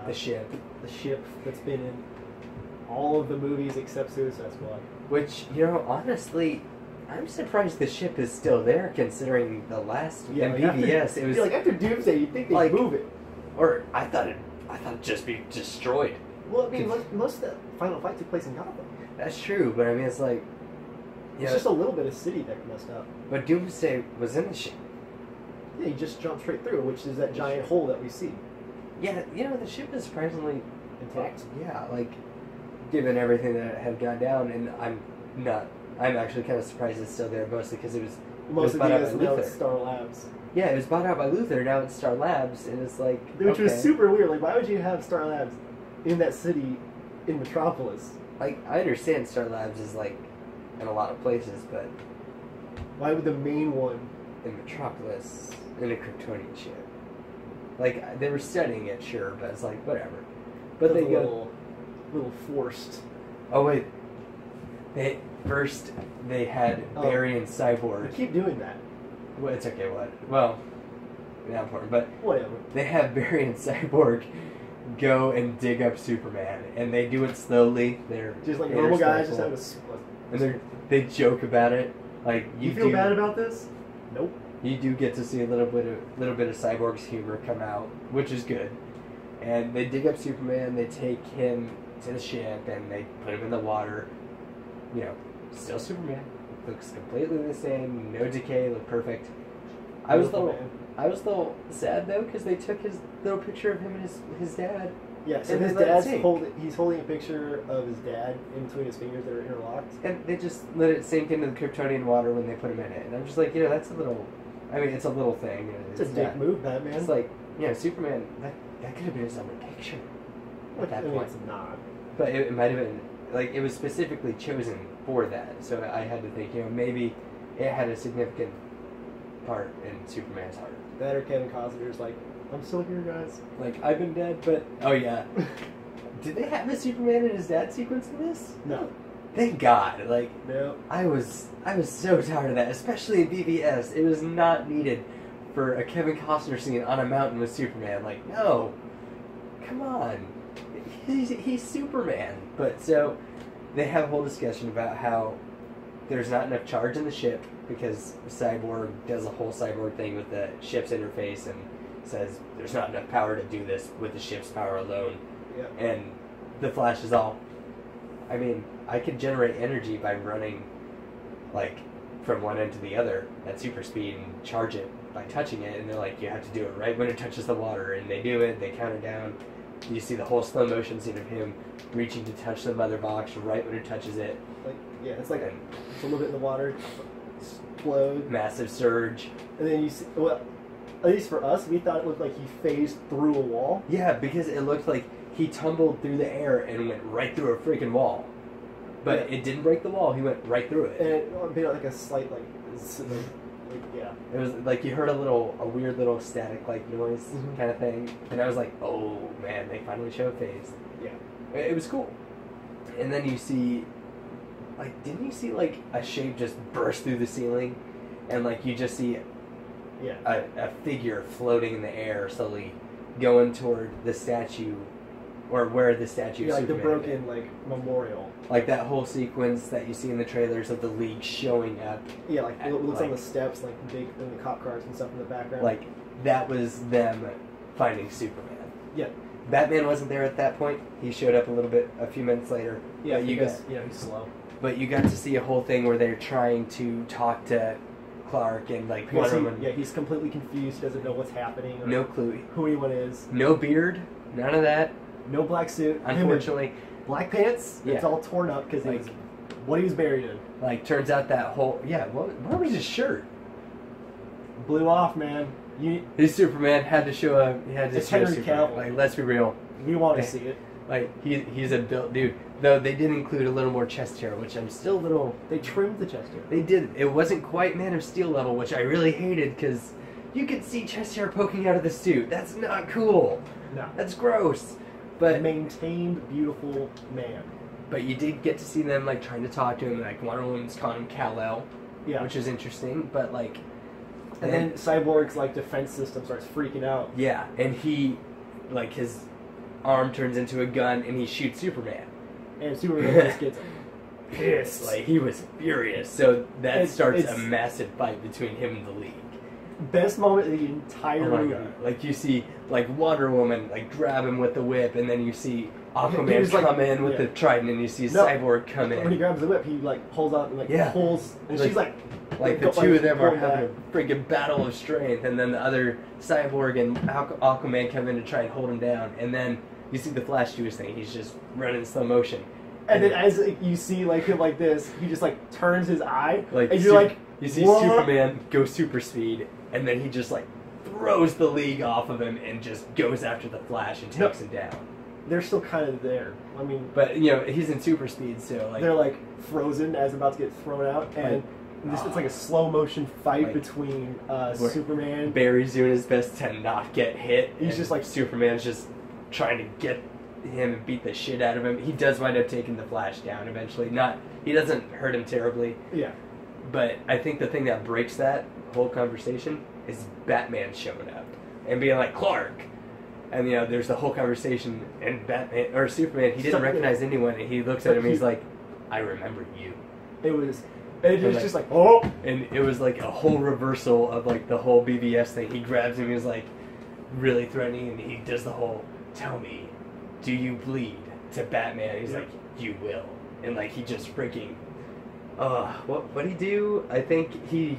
the ship. The ship that's been in all of the movies except Suicide Squad. Which, honestly, I'm surprised the ship is still there, considering the last BVS. It was like after Doomsday, you'd think they'd move it. Or I thought it'd just be destroyed. Well, I mean, most of the final fight took place in Gotham. That's true, but I mean, it's like... It's just a little bit of city that messed up. But Doomsday was in the ship. Yeah, he just jumped straight through, which is that giant hole that we see. Yeah, the ship is surprisingly intact. Yeah, like, given everything that had gone down, and I'm actually kind of surprised it's still there, mostly because it was bought out by now Luthor. It's Star Labs. Yeah, it was bought out by Luthor, now it's Star Labs, and it's like... Which was super weird. Like, why would you have Star Labs in that city in Metropolis? Like, I understand Star Labs is, like, in a lot of places, but... Why would the main one... in Metropolis, in a Kryptonian ship? Like, they were studying it, sure, but it's like, whatever. But they go... little forced. Oh, wait. First, they had Barry and Cyborg. They keep doing that. Well, it's okay, what? Well, not important, but... Whatever. They have Barry and Cyborg go and dig up Superman, and they do it slowly. They're just like normal guys, just have and they joke about it. Like, you feel bad about this? Nope. You do get to see a little bit of Cyborg's humor come out, which is good. And they dig up Superman. They take him to the ship and they put him in the water. You know, still Superman. Looks completely the same. No decay. Look perfect. I was a little sad though because they took his little picture of him and his dad. Yeah, so and his dad's he's holding a picture of his dad in between his fingers that are interlocked. And they just let it sink into the Kryptonian water when they put him in it. And I'm just like, you know, that's a little... I mean, it's a little thing. It's a dick move, Batman. It's like, you know, Superman, that could have been his own picture at that point. It's not. But it might have been... Like, it was specifically chosen for that. So I had to think, you know, maybe it had a significant part in Superman's heart. That or Kevin Costner's like, I'm still here, guys. Like, I've been dead, but... Oh, yeah. Did they have a Superman and his dad sequence in this? No. Thank God. Like, no. I was so tired of that, especially in BVS. It was not needed for a Kevin Costner scene on a mountain with Superman. Like, no. Come on. He's Superman. But so, they have a whole discussion about how there's not enough charge in the ship because Cyborg does a whole Cyborg thing with the ship's interface and says there's not enough power to do this with the ship's power alone. Yeah. And the Flash is all, I mean, I could generate energy by running, like, from one end to the other at super speed and charge it by touching it. And they're like, you have to do it right when it touches the water. And they do it, they count it down. You see the whole slow motion scene of him reaching to touch the mother box right when it touches it. Like, yeah, it's like it's a little bit in the water, explode. Massive surge. And then you see, well, at least for us, we thought it looked like he phased through a wall. Yeah, because it looked like he tumbled through the air and went right through a freaking wall. But it didn't break the wall, he went right through it. And it made like a slight, yeah. It was like you heard a weird little static like noise kind of thing. And I was like, oh man, they finally showed phase. Yeah. It was cool. And then you see, like, didn't you see like a shape just burst through the ceiling? And like you just see a figure floating in the air slowly going toward the statue, or where the statue of Superman the broken memorial. Like that whole sequence that you see in the trailers of the League showing up. Yeah, like it looks on the steps, like big and the cop cars and stuff in the background. Like that was them finding Superman. Yeah. Batman wasn't there at that point. He showed up a few minutes later. Yeah, he's slow. But you got to see a whole thing where they're trying to talk to Clark and like Wonder Woman. Yeah, he's completely confused. Doesn't know what's happening. Or no clue who anyone is. No beard. None of that. No black suit. Unfortunately, black pants. Yeah. It's all torn up because like, what he was buried in. Like, turns out that whole what was his shirt? Blew off, man. His Superman had to show up. He had to show Henry Cavill. Like, let's be real. We want to see it. Like, he's a built dude. Though they did include a little more chest hair, which I'm still a little... They trimmed the chest hair. They did. It wasn't quite Man of Steel level, which I really hated, because you could see chest hair poking out of the suit. That's not cool. No. That's gross. But maintained, beautiful man. But you did get to see them, like, trying to talk to him. Like, Wonder Woman's calling him Kal-El. Yeah. Which is interesting, but, like... And then Cyborg's, like, defense system starts freaking out. Yeah, and he, like, his arm turns into a gun, and he shoots Superman. And Superman just gets pissed. Like, he was furious. So that starts a massive fight between him and the League. Best moment of the entire movie. God. Like, you see, like, Wonder Woman, like, grab him with the whip, and then you see Aquaman come in with the trident, and you see Cyborg come in. When he grabs the whip, he, like, pulls out and, like, pulls, and she's like... Like, the two of them are having a freaking battle of strength, and then the other Cyborg and Aquaman come in to try and hold him down, and then you see the Flash do his thing. He's just running slow motion. And then as you see, like, him like this, he just, like, turns his eye, like, and you're like, you see Superman go super speed, and then he just, like, throws the League off of him and just goes after the Flash and takes him down. They're still kind of there. I mean... But, you know, he's in super speed, so, like... They're, like, frozen as about to get thrown out, and... It's like a slow motion fight between Superman. Barry's doing his best to not get hit. He's just like Superman's just trying to get him and beat the shit out of him. He does wind up taking the Flash down eventually. He doesn't hurt him terribly. Yeah. But I think the thing that breaks that whole conversation is Batman showing up and being like, Clark. And you know, there's the whole conversation, and Batman or Superman, he didn't recognize anyone, and he looks at him and he's like, I remember you. It was And it's just like, oh! And it was like a whole reversal of like the whole BVS thing. He grabs him, he's like really threatening, and he does the whole, tell me, do you bleed? To Batman. He's like, you will. And like he just freaking, what'd he do? I think he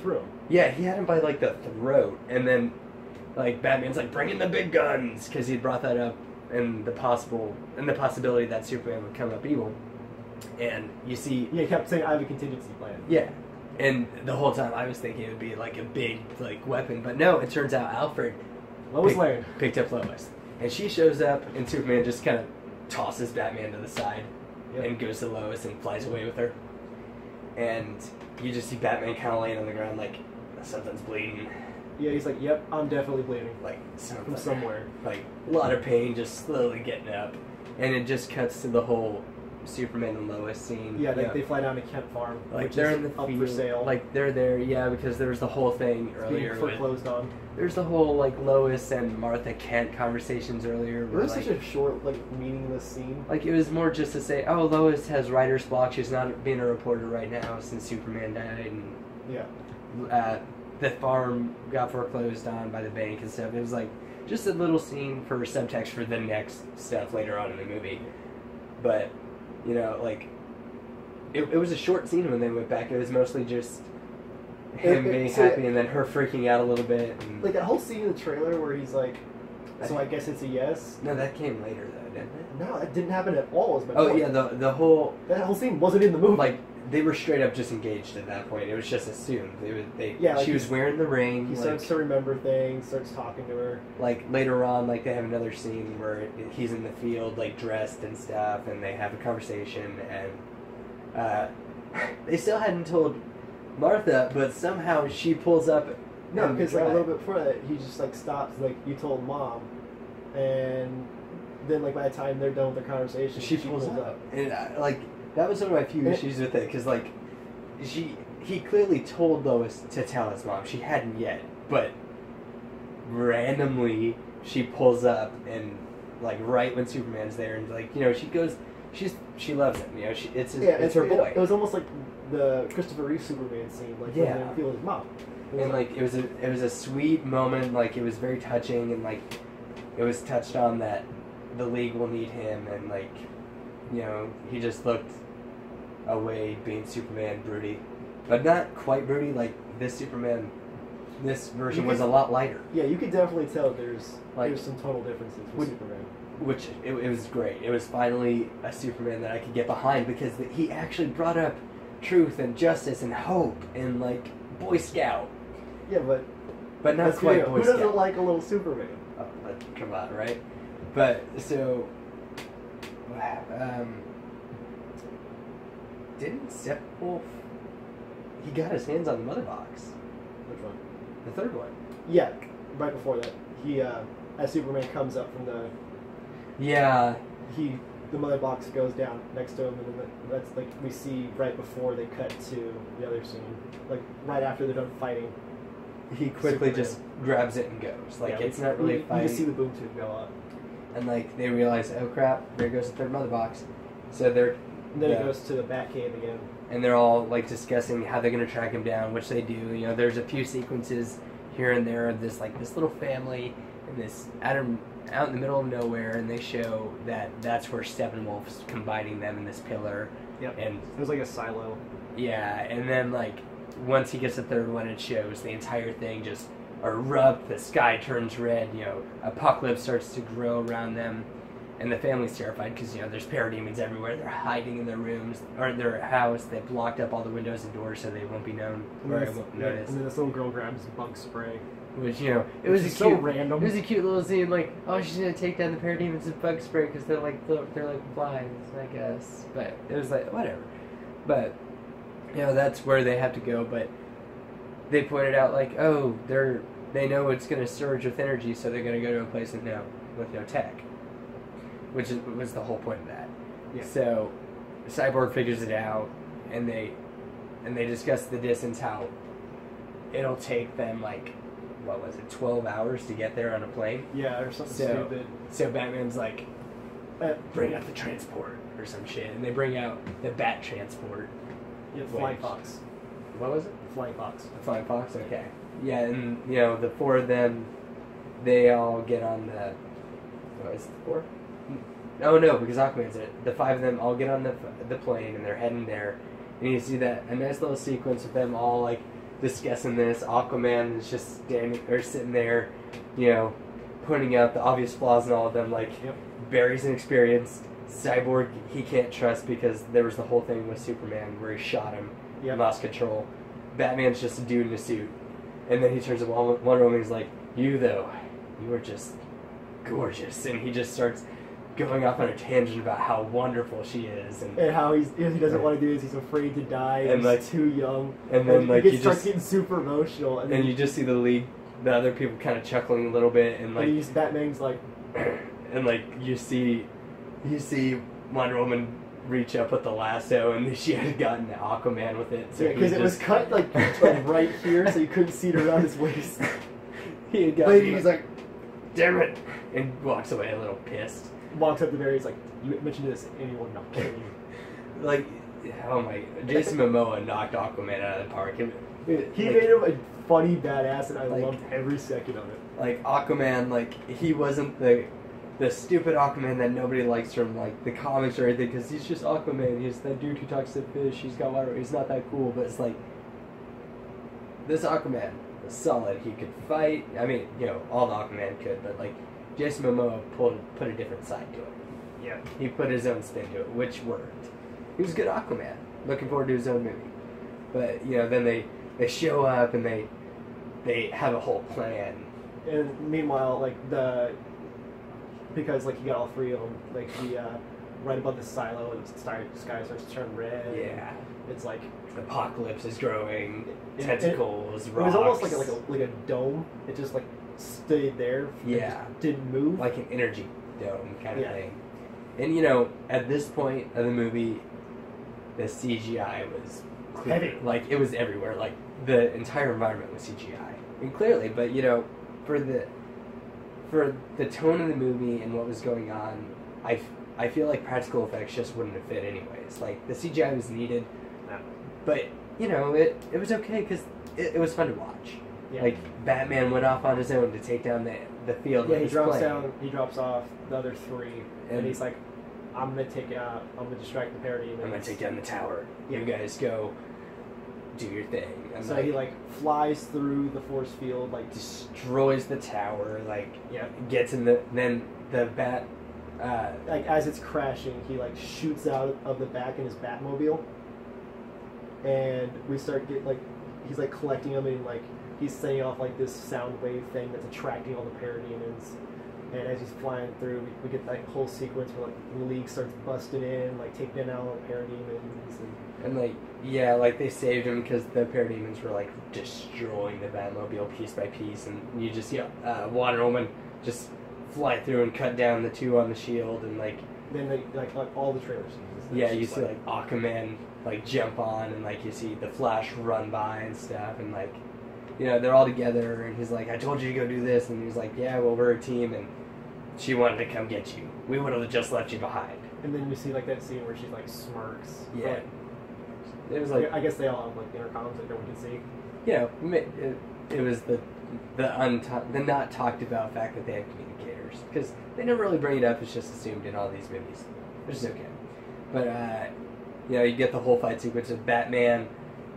threw him. Yeah, he had him by like the throat, and then like Batman's like, bring in the big guns, because he brought that up and the possibility that Superman would come up evil. And you see, he kept saying, I have a contingency plan. Yeah, and the whole time I was thinking it would be like a big like weapon, but no, it turns out Alfred picked up Lois, and she shows up, and Superman just kind of tosses Batman to the side and goes to Lois and flies away with her. And you just see Batman kind of laying on the ground like, something's bleeding. Yeah, he's like, yep, I'm definitely bleeding. Like, from somewhere. Like, a lot of pain, just slowly getting up. And it just cuts to the whole Superman and Lois scene. Yeah, they fly down to Kent Farm. Like, they're in the up field, for sale. Like, they're there, because there was the whole thing earlier. Being foreclosed on. There's the whole, like, Lois and Martha Kent conversations earlier. It was such a short, like, meaningless scene. Like, it was more just to say, oh, Lois has writer's block. She's not being a reporter right now since Superman died. And the farm got foreclosed on by the bank and stuff. It was, like, just a little scene for subtext for the next stuff later on in the movie. But, like, it was a short scene when they went back. It was mostly just him being happy and then her freaking out a little bit. And like, that whole scene in the trailer where he's like, so I guess it's a yes? No, that came later, though, didn't it? No, that didn't happen at all. Yeah, the whole... That whole scene wasn't in the movie. Like, they were straight up just engaged at that point. It was just assumed. She was wearing the ring. He starts to remember things, starts talking to her. Like, later on, like, they have another scene where he's in the field, like, dressed and stuff, and they have a conversation, and they still hadn't told Martha, but somehow she pulls up. No, because like, a little bit before that, he just, like, stops, like, you told Mom, and then, like, by the time they're done with their conversation, she pulls up. And, like... That was one of my few issues with it, because, like, he clearly told Lois to tell his mom. She hadn't yet, but randomly she pulls up and, like, right when Superman's there, and, like, she loves him, it's her boy. It was almost like the Christopher Reeve Superman scene, like, when they feel his mom. And, like, it was a sweet moment, like, it was very touching, and, like, it was touched on that the League will need him, and, like, he just looked away being Superman broody, but not quite broody. Like, this version was a lot lighter. Yeah, you could definitely tell there's some total differences with Superman. Which it was great. It was finally a Superman that I could get behind, because he actually brought up truth and justice and hope and, like, Boy Scout. Yeah, but not quite Boy Scout. Who doesn't like a little Superman? Oh, come on, right? But so. Didn't Steppenwolf... He got his hands on the mother box. Which one? The third one. Yeah, right before that. He, as Superman comes up from the... Yeah. The mother box goes down next to him, and then that's, like, we see right before they cut to the other scene. Like, right after they're done fighting. He quickly just grabs it and goes. Like, it's not really fighting. You just see the boom tube go up. And, like, they realize, oh crap, there goes the third mother box. So they're... And then it goes to the Batcave again. And they're all, like, discussing how they're going to track him down, which they do. There's a few sequences here and there of this little family and this out in the middle of nowhere, and they show that that's where Steppenwolf's combining them in this pillar. Yep. And it was like a silo. Yeah, and then, like, once he gets the third one, it shows the entire thing just erupt, the sky turns red, apocalypse starts to grow around them. And the family's terrified because, there's parademons everywhere. They're hiding in their rooms, or in their house. They blocked up all the windows and doors so they won't be known, or I won't notice. And then this little girl grabs bug spray. Which, it was so random. It was a cute little scene, like, oh, she's going to take down the parademons with bug spray because they're like flies, I guess. But it was like, whatever. But, that's where they have to go. But they pointed out, like, oh, they know it's going to surge with energy, so they're going to go to a place with no tech. Which was the whole point of that. Yeah. So, Cyborg figures it out, and they discuss the distance, how it'll take them, like, 12 hours to get there on a plane? Yeah, or something stupid. So Batman's like, bring out the transport, or some shit, and they bring out the Bat transport, Yeah, Flying Fox. What was it? Flying Fox. The Flying Fox? Okay. Yeah, and, you know, the four of them, they all get on the... Oh, is it the four? Oh, no, because Aquaman's it. The five of them all get on the plane, and they're heading there. And you see that, a nice little sequence of them all, like, discussing this. Aquaman is just sitting there, you know, pointing out the obvious flaws in all of them, like, Barry's inexperienced. Cyborg, he can't trust because there was the whole thing with Superman where he shot him and lost control. Batman's just a dude in a suit. And then he turns to Wonder Woman and he's like, you, though, you are just gorgeous. And he just starts going off on a tangent about how wonderful she is. And how he doesn't want to do this, he's afraid to die, and he's like, too young. And then, like, he starts getting super emotional. And you just see the other people kind of chuckling a little bit. And, like, Batman's like... And, like, you see Wonder Woman reach up with the lasso, and she had gotten Aquaman with it. So yeah, because it was cut like right here, so you couldn't see it around his waist. He had gotten. But he's like, "Damn it!" and walks away a little pissed. Walks up to Barry. He's like, "You mentioned this, anyone not kill you." Like, oh my! Jason Momoa knocked Aquaman out of the park. He made him a funny badass, and I loved every second of it. Like Aquaman, like he wasn't the stupid Aquaman that nobody likes from, like, the comics or anything, because he's just Aquaman. He's that dude who talks to fish. He's got water. He's not that cool, but it's like, this Aquaman was solid. He could fight. I mean, you know, all the Aquaman could, but, like, Jason Momoa put a different side to it. Yeah. He put his own spin to it, which worked. He was a good Aquaman. Looking forward to his own movie. But, you know, then they show up and they have a whole plan. And meanwhile, like, because, like, you got all three of them, like, right above the silo, and the sky starts to turn red. Yeah. It's like... The apocalypse is growing, tentacles, rocks. It was almost like a dome. It just, like, stayed there. Yeah. Just didn't move. Like an energy dome kind of thing. And, you know, at this point of the movie, the CGI was clear. Heavy. Like, it was everywhere. Like, the entire environment was CGI. And clearly, but, you know, for the tone of the movie and what was going on, I feel like practical effects just wouldn't have fit anyways. Like, the CGI was needed, but, you know, it was okay because it was fun to watch. Yeah. Like, Batman went off on his own to take down the field. Yeah, he drops off the other three, and he's like, I'm going to distract the parademons. I'm going to take down the tower. Yeah. You guys go do your thing. So he, like, flies through the force field, like, destroys the tower, like, gets in then the bat, like, as it's crashing, he, like, shoots out of the back in his Batmobile, and we start like, he's, like, collecting them, and, like, he's setting off, like, this sound wave thing that's attracting all the parademons. And as he's flying through, we get that whole sequence where, like, the League starts busting in, like, taking down all the parademons. And, like, yeah, like, they saved him because the parademons were, like, destroying the Batmobile piece by piece. And you just see Wonder Woman just fly through and cut down the two on the shield. And, like... Then, they, like all the trailers. Yeah, you see, like, Aquaman, like, jump on. And, like, you see the Flash run by and stuff. And, like... You know, they're all together, and he's like, I told you to go do this, and he's like, yeah, well, we're a team, and she wanted to come get you. We would have just left you behind. And then you see, like, that scene where she, like, smirks. Yeah. Like, it was like... I guess they all have, like, intercoms that no one can see. You know, it was the not talked about fact that they had communicators. Because they never really bring it up, it's just assumed in all these movies. Which is okay. But, you know, you get the whole fight sequence of Batman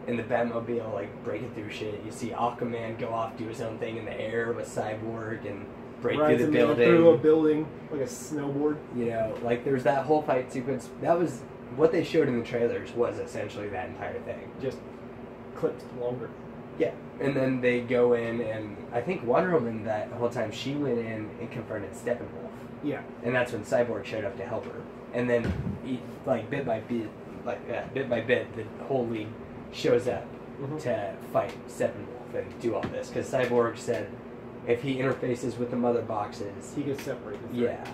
in the Batmobile, like, breaking through shit. You see Aquaman go off, do his own thing in the air with Cyborg and break through the building. Through a building, like a snowboard. You know, like, there's that whole fight sequence. That was, what they showed in the trailers was essentially that entire thing. Just clipped longer. Yeah. And then they go in, and I think Wonder Woman, that whole time, she went in and confronted Steppenwolf. Yeah. And that's when Cyborg showed up to help her. And then, bit by bit, the whole League shows up to fight Steppenwolf and do all this. Because Cyborg said if he interfaces with the mother boxes... he gets separated. Yeah.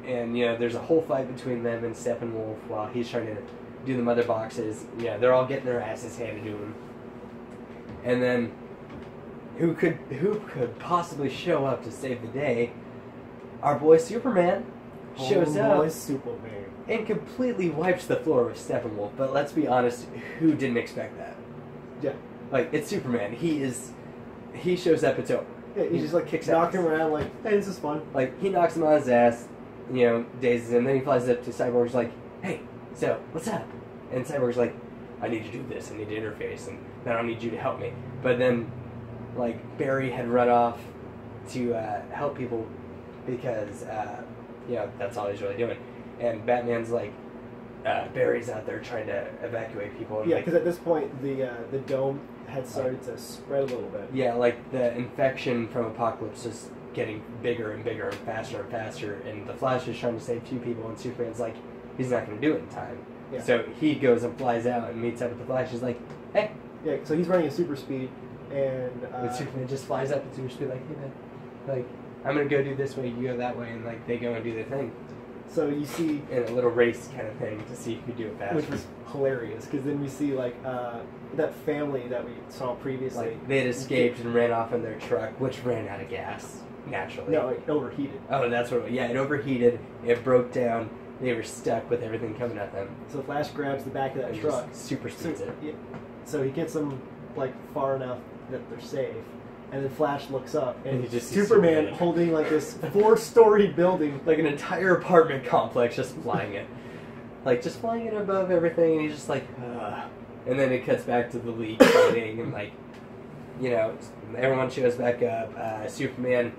And, you know, there's a whole fight between them and Steppenwolf while he's trying to do the mother boxes. Yeah, they're all getting their asses handed to him. And then, who could possibly show up to save the day? Our boy Superman shows up. Boy Superman. and completely wipes the floor with Steppenwolf. But let's be honest, who didn't expect that? Yeah. Like, it's Superman. He shows up, it's over. Yeah, he just like kicks knocked ass. him around like, hey, this is fun. Like, he knocks him on his ass, you know, dazes him, then he flies up to Cyborg's like, hey, so, what's up? And Cyborg's like, I need to do this, I need to interface, and then I need you to help me. But then, like, Barry had run off to help people because, you know, that's all he's really doing. And Batman's like, Barry's out there trying to evacuate people. And Yeah, like, because at this point, the dome had started to spread a little bit. yeah, like, the infection from Apocalypse is getting bigger and bigger and faster, and the Flash is trying to save 2 people, and Superman's like, he's not going to do it in time. Yeah. So he goes and flies out and meets up with the Flash. He's like, hey. Yeah, so he's running at super speed, and And Superman just flies up at super speed like, hey man, like, I'm going to go do this way, you go that way, and like, they go and do their thing. so you see, In a little race kind of thing to see who could do it faster. which was hilarious, because then we see like that family that we saw previously. Like, they had escaped and ran off in their truck, which ran out of gas, naturally. No, it overheated. Oh, that's what it overheated, it broke down, they were stuck with everything coming at them. So Flash grabs the back of that And truck. just super speeds it. Yeah, so he gets them like far enough that they're safe, and then Flash looks up, and And you just see Superman Superman. holding like this 4-story building. Like an entire apartment complex, just flying it. Like, just flying it above everything, and he's just like, ugh. And then it cuts back to the League fighting, and like, you know, everyone shows back up. Superman.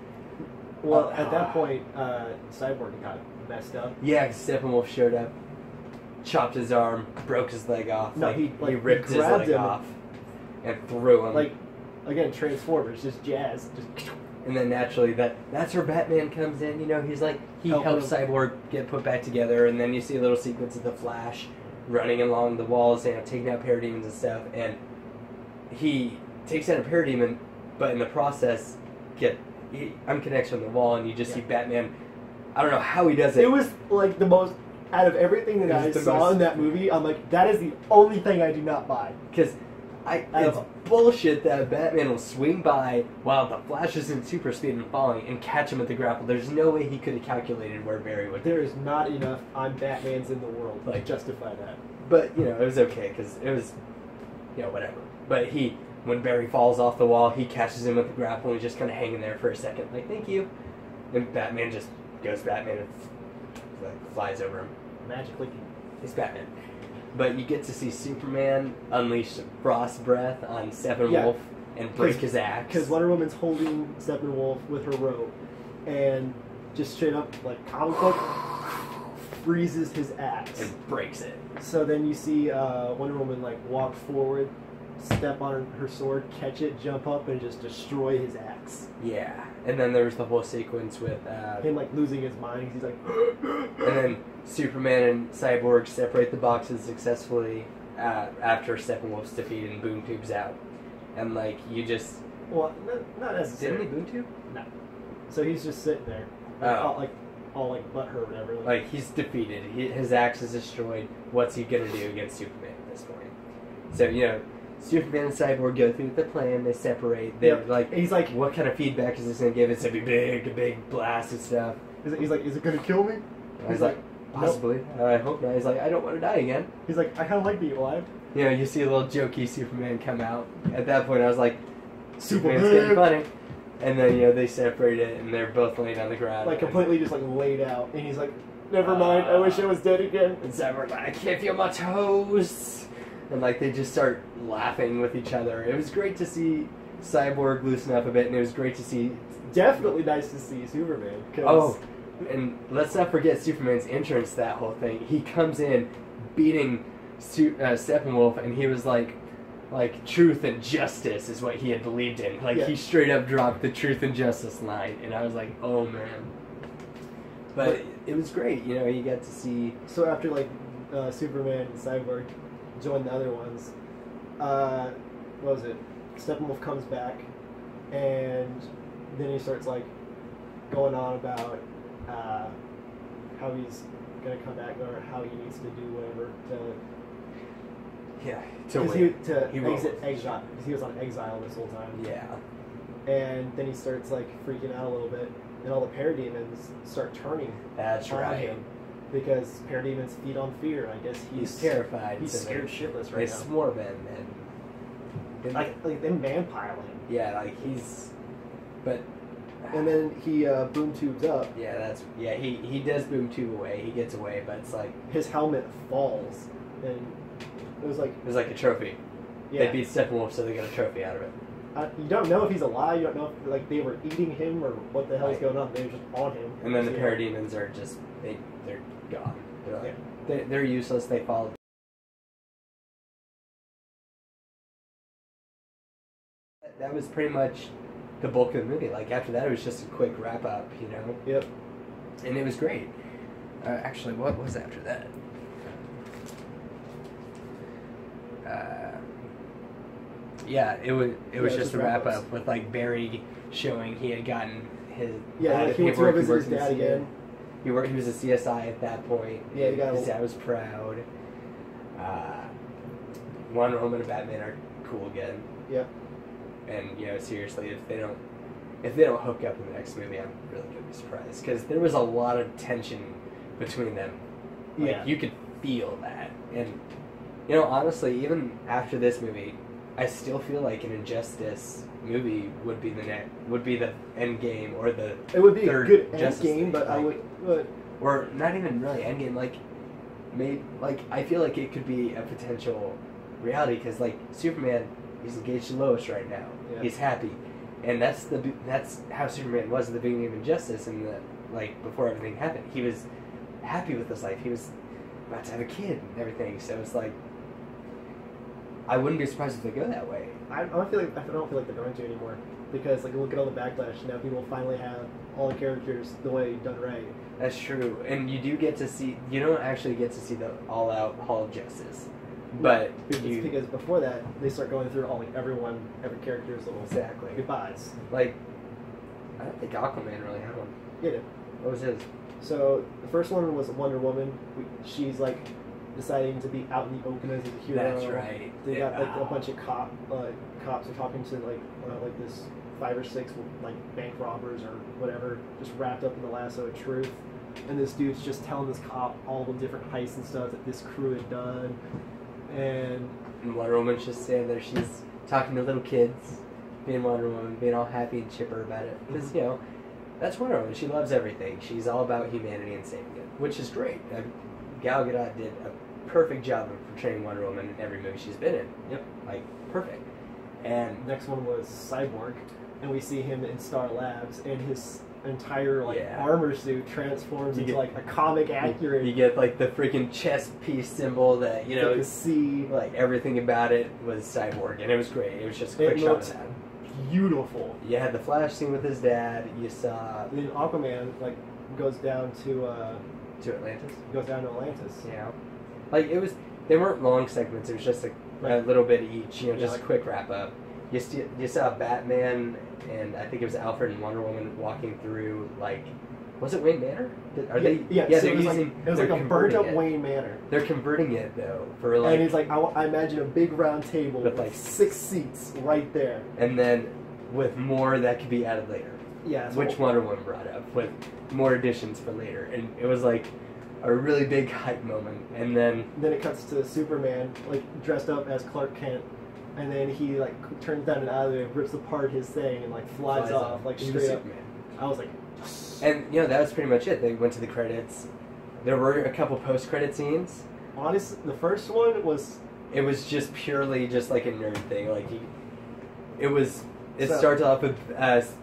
Well, at that point, Cyborg got messed up. Yeah, Steppenwolf showed up, chopped his arm, broke his leg off. No, like, he ripped his grabbed leg him off and threw him. Like, again, Transformers, just jazz. Just And then naturally, that's where Batman comes in. You know, he's like, he Help helps him. Cyborg get put back together, and then you see a little sequence of the Flash running along the walls, you know, taking out parademons and stuff, and he takes out a parademon, but in the process, unconnects from the wall, and you just see Batman. I don't know how he does it. It was like the most, out of everything that It I was the saw most- in that movie, I'm like, that is the only thing I do not buy. Because it's bullshit that Batman will swing by while the Flash is in super speed and falling and catch him at the grapple. There's no way he could have calculated where Barry would be. There is not enough I'm Batman's in the world to Like- justify that. But, you know, it was okay because it was, you know, whatever. But when Barry falls off the wall, he catches him with the grapple and he's just kind of hanging there for a second. Like, thank you. And Batman just goes Batman and like, flies over him. Magically. He's Batman. But you get to see Superman unleash frost breath on Steppenwolf and break his axe. Because Wonder Woman's holding Steppenwolf with her rope, and just straight up, like, comic book, freezes his axe. And breaks it. So then you see Wonder Woman, like, walk forward, step on her sword, catch it, jump up, and just destroy his axe. Yeah. And then there was the whole sequence with... Him, like, losing his mind. He's like... and then Superman and Cyborg separate the boxes successfully after Steppenwolf's defeated and Boom Tube's out. And, like, you just... Well, not necessarily. Didn't he Boom Tube? No. So he's just sitting there. All butthurt or whatever. Like, he's defeated. His axe is destroyed. What's he gonna do against Superman at this point? So, you know, Superman and Cyborg go through the plan. They separate. They're like, he's like, what kind of feedback is this gonna give? It's gonna be big, a big blast and stuff. he's like, is it gonna kill me? He's like, possibly. I hope not. He's like, I don't want to die again. He's like, I kind of like being alive. You know, you see a little jokey Superman come out. At that point, I was like, Superman. Superman's getting funny. And then, you know, they separate it, and they're both laying on the ground. Like, completely just, like, laid out. And he's like, never mind, I wish I was dead again. And Cyborg's like, I can't feel my toes. And, like, they just start laughing with each other. It was great to see Cyborg loosen up a bit, and it was great to see... Definitely nice to see Superman. Oh, and let's not forget Superman's entrance to that whole thing. He comes in beating Steppenwolf, and he was like, truth and justice is what he had believed in. Like, he straight up dropped the truth and justice line, and I was like, oh, man. But it was great, you know, you got to see... So after, like, Superman and Cyborg join the other ones, what was it? Steppenwolf comes back, and then he starts, like, going on about how he's going to come back, or how he needs to do whatever to... Yeah, to exit exile, because he was on exile this whole time. Yeah. And then he starts, like, freaking out a little bit, and all the parademons start turning That's on right. him. because parademons feed on fear. I guess He's terrified. He's so scared shitless right they now. swarm him and Like they man-pile him. yeah, like he's, but. And then he boom tubes up. Yeah, he does boom tube away. He gets away, but it's like His helmet falls, and it was like a trophy. yeah. They beat Steppenwolf, so they got a trophy out of it. You don't know if he's alive. You don't know if like they were eating him or what the hell's Right. going on. They were just on him. And then the parademons are just they're gone. They're like, they're useless. They fall. That was pretty much the bulk of the movie. Like after that, it was just a quick wrap up, you know. Yep. And it was great. Actually, what was after that? Yeah, it was just a wrap up with like Barry showing he had gotten his like he went to go visit his dad again. He was a CSI at that point. Yeah, he got his dad was proud. Wonder Woman and Batman are cool again. Yeah. And you know, seriously, if they don't hook up in the next movie, I'm really gonna be surprised because there was a lot of tension between them. Like, Yeah. you could feel that, and you know, honestly, even after this movie, I still feel like an Injustice movie would be the end game or the It would be a third good end Justice game, League, but I like, would. or not even really end game. I feel like it could be a potential reality because like Superman, he's engaged to Lois right now. Yeah. He's happy, and that's how Superman was at the beginning of Injustice, and before everything happened, he was happy with his life. He was about to have a kid and everything. So it's like I wouldn't be surprised if they go that way. I don't feel like they're going to anymore because like look at all the backlash now. People finally have all the characters the way done right. That's true, and you don't actually get to see the all-out Hall of Justice, but It's because before that they start going through every character's little Exactly. goodbyes. like I don't think Aquaman really had one. Get it? What was his? So the first one was Wonder Woman. She's like deciding to be out in the open as a hero. That's right. They got like a bunch of cops are talking to like this 5 or 6 like bank robbers or whatever, just wrapped up in the lasso of truth. And this dude's just telling this cop all the different heists and stuff that this crew had done. And Wonder Woman's just standing there. She's talking to little kids, being Wonder Woman, being all happy and chipper about it. Because, you know, that's Wonder Woman. She loves everything. She's all about humanity and saving it, which is great. Gal Gadot did a perfect job of portraying Wonder Woman in every movie she's been in. Yep. Like, perfect. And next one was Cyborg, and we see him in Star Labs, and his entire armor suit transforms into like a comic accurate. You get like the freaking chess piece symbol that you know. Like see, like everything about it was Cyborg, and it was great. It was just a quick shot of that. Beautiful. You had the Flash scene with his dad. You saw. Then Aquaman goes down to Atlantis. Goes down to Atlantis. Yeah. Like it was. They weren't long segments. It was just a little bit each. You know, just a quick wrap up. You saw Batman and I think it was Alfred and Wonder Woman walking through was it Wayne Manor? Are they? Yeah. Yeah, so they're using. It was like a burnt up Wayne Manor. They're converting it though for And he's like, I imagine a big round table with 6 seats right there, and then with more that could be added later. Yeah. Which Wonder Woman brought up with more additions for later, and it was like a really big hype moment. And then it cuts to Superman dressed up as Clark Kent. And then he turns down an alleyway, rips apart his thing, and flies off straight up. Superman. I was like, and you know that was pretty much it. They went to the credits. There were a couple post-credit scenes. Honestly, the first one was. It was just purely just like a nerd thing. It starts off with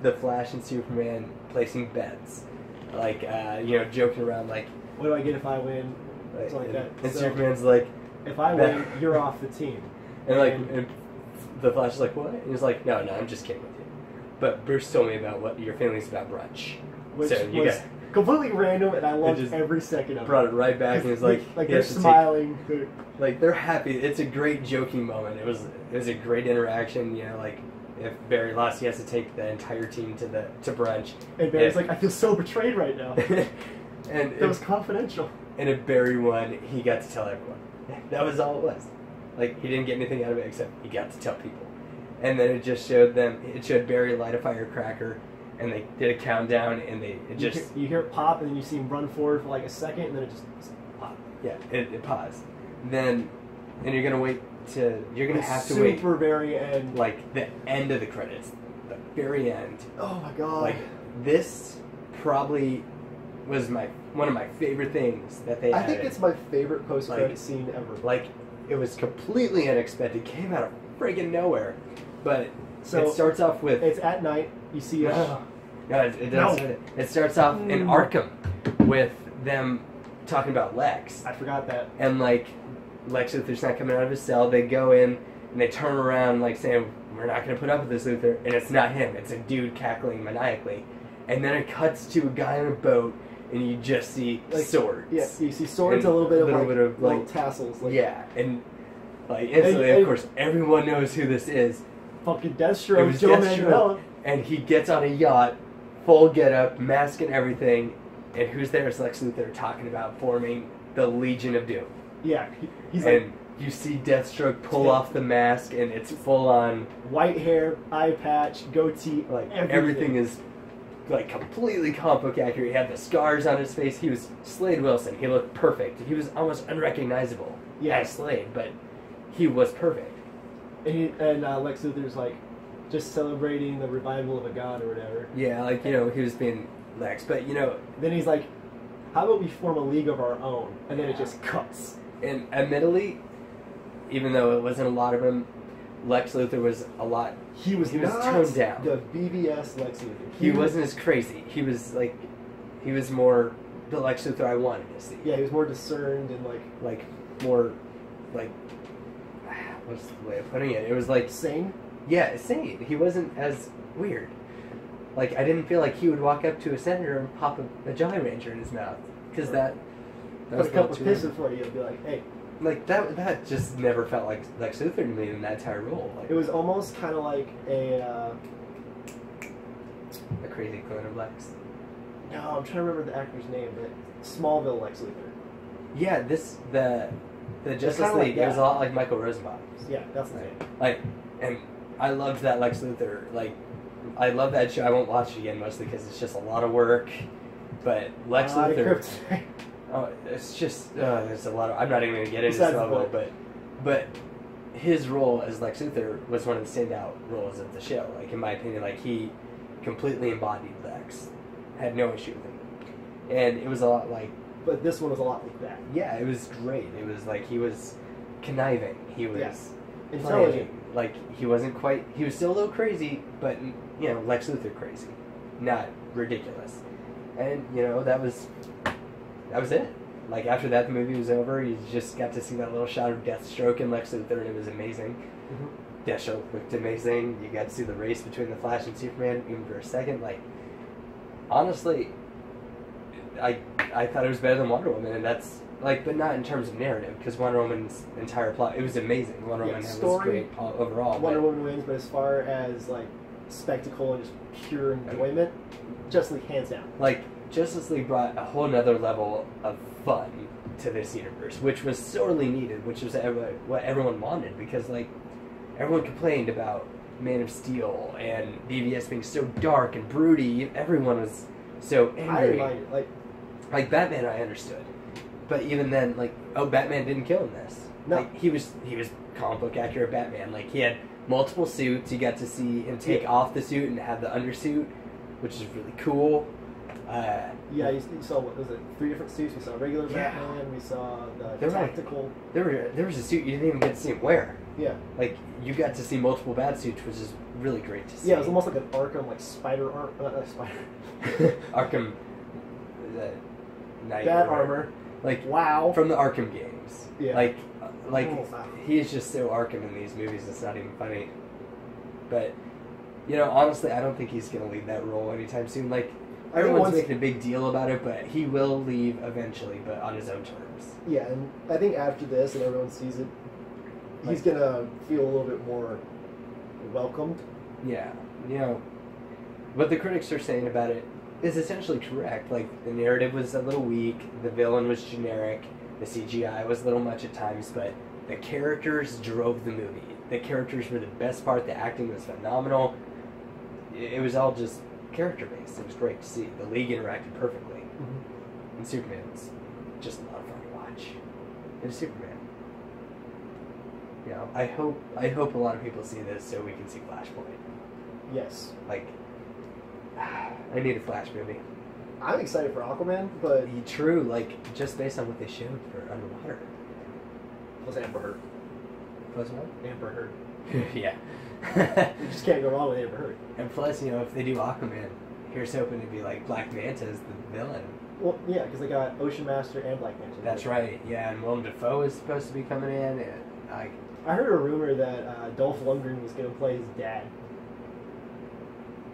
the Flash and Superman placing bets, joking around what do I get if I win? Something like that. And so, Superman's like, if I win, you're off the team. And and the Flash is like, what? And he's like, no, I'm just kidding with you. But Bruce told me about what your feelings about brunch. Which so you was completely random, and I loved every second of it. Brought it right back, and he's like they're smiling. They're happy. It's a great joking moment. It was a great interaction. You know, if Barry lost, he has to take the entire team to brunch. And Barry's like, I feel so betrayed right now. And it was confidential. And if Barry won, he got to tell everyone. That was all it was. He didn't get anything out of it except he got to tell people. And then it just showed Barry light a firecracker, and they did a countdown, and you hear it pop, and then you see him run forward for like a second, and then it just pop. Yeah, it paused. Then, and you're gonna have to wait. Super very end. Like the end of the credits, the very end. Oh my god! Like this probably was one of my favorite things that they. I think it's my favorite post-credit scene ever. Like it was completely unexpected, came out of friggin' nowhere, but so it starts off with. It's at night. You see. No, it doesn't. No. It starts off in Arkham with them talking about Lex. I forgot that. And like Lex Luthor's not coming out of his cell. They go in and they turn around like saying, "We're not going to put up with this, Luthor." And it's not him. It's a dude cackling maniacally. And then it cuts to a guy on a boat, and you just see like, swords. Yeah, you see swords, a little bit of like tassels. Like, yeah, and like instantly, of course, everyone knows who this is. Fucking Deathstroke, Joe Manganiello. And he gets on a yacht, full get-up, mask and everything, and who's there is Lex Luthor talking about forming the Legion of Doom. Yeah, he's and you see Deathstroke pull off the mask, and it's full on white hair, eye patch, goatee, like everything is like completely comic book accurate. He had the scars on his face. He was Slade Wilson. He looked perfect. He was almost unrecognizable as Slade, but he was perfect. And Lex Luthor's like just celebrating the revival of a god or whatever. Yeah, like he was being Lex, but then he's like, "How about we form a league of our own?" And then it just cuts. And admittedly, even though it wasn't a lot of him, Lex Luthor was a lot. He was toned down. The BVS Lex Luthor. He wasn't as crazy. He was more the Lex Luthor I wanted to see. Yeah, he was more discerned and more like what's the way of putting it? It was like sane. Yeah, sane. He wasn't as weird. Like I didn't feel like he would walk up to a senator and pop a Jolly Rancher in his mouth because that was a cup of piss in front of you and be like, "Hey." Like that just never felt like Lex Luthor to me in that entire role. Like, it was almost kind of like a crazy clone of Lex. No, I'm trying to remember the actor's name, but Smallville Lex Luthor. Yeah, the Justice League. It was a lot like Michael Rosenbaum. Yeah, that's the name. Like, and I loved that Lex Luthor. Like, I love that show. I won't watch it again mostly because it's just a lot of work. But Lex Luthor. Oh, it's just there's a lot of. I'm not even gonna get into Smallville, but his role as Lex Luthor was one of the standout roles of the show. Like in my opinion, like he completely embodied Lex, had no issue with him, and it was a lot like. But this one was a lot like that. Yeah, it was great. It was like he was conniving. He was intelligent. Like he wasn't quite. He was still a little crazy, but Lex Luthor crazy, not ridiculous, and that was it. Like after that, the movie was over. You just got to see that little shot of Deathstroke and Lex Luthor, and it was amazing. Mm-hmm. Deathstroke looked amazing. You got to see the race between the Flash and Superman, even for a second. Like, honestly, I thought it was better than Wonder Woman, and that's like, but not in terms of narrative, because Wonder Woman's entire plot, it was amazing. Wonder Woman was great overall. Wonder Woman wins, but as far as like spectacle and just pure enjoyment, Justice League hands down. Like. Justice League brought a whole nother level of fun to this universe, which was sorely needed, which was what everyone wanted, because like everyone complained about Man of Steel and BVS being so dark and broody. Everyone was so angry. I didn't mind it. Like Batman, I understood, but even then, like, Batman didn't kill in this. No, like, he was comic book accurate Batman. Like he had multiple suits. You got to see him take off the suit and have the undersuit, which is really cool. You saw, what was it, 3 different suits? We saw regular Batman, we saw the tactical. There was a suit you didn't even get to see him wear. Yeah. Like, you got to see multiple bat suits, which is really great to see. Yeah, it was almost like an Arkham, like, spider arm, Arkham, Knight. Bat armor. Like, wow. From the Arkham games. Yeah. Like he is just so Arkham in these movies, it's not even funny. But, honestly, I don't think he's going to leave that role anytime soon. Like, everyone's making a big deal about it, but he will leave eventually, but on his own terms. Yeah, and I think after this and everyone sees it, he's going to feel a little bit more welcomed. Yeah. What the critics are saying about it is essentially correct. Like, the narrative was a little weak, the villain was generic, the CGI was a little much at times, but the characters drove the movie. The characters were the best part, the acting was phenomenal. It was all just character base. It was great to see. The League interacted perfectly. Mm-hmm. And Superman was just a lot of fun to watch. It was Superman. You know, I hope a lot of people see this so we can see Flashpoint. Yes. Like, I need a Flash movie. I'm excited for Aquaman, but True, like, just based on what they showed for Underwater. plus Amber Heard. Plus what? Amber Heard. Yeah. You just can't go wrong with Amber Heard. And plus, you know, if they do Aquaman, here's hoping to be like Black Manta as the villain. Well, yeah, because they got Ocean Master and Black Manta. That's right, yeah, and Willem Dafoe is supposed to be coming in, and I heard a rumor that Dolph Lundgren was going to play his dad.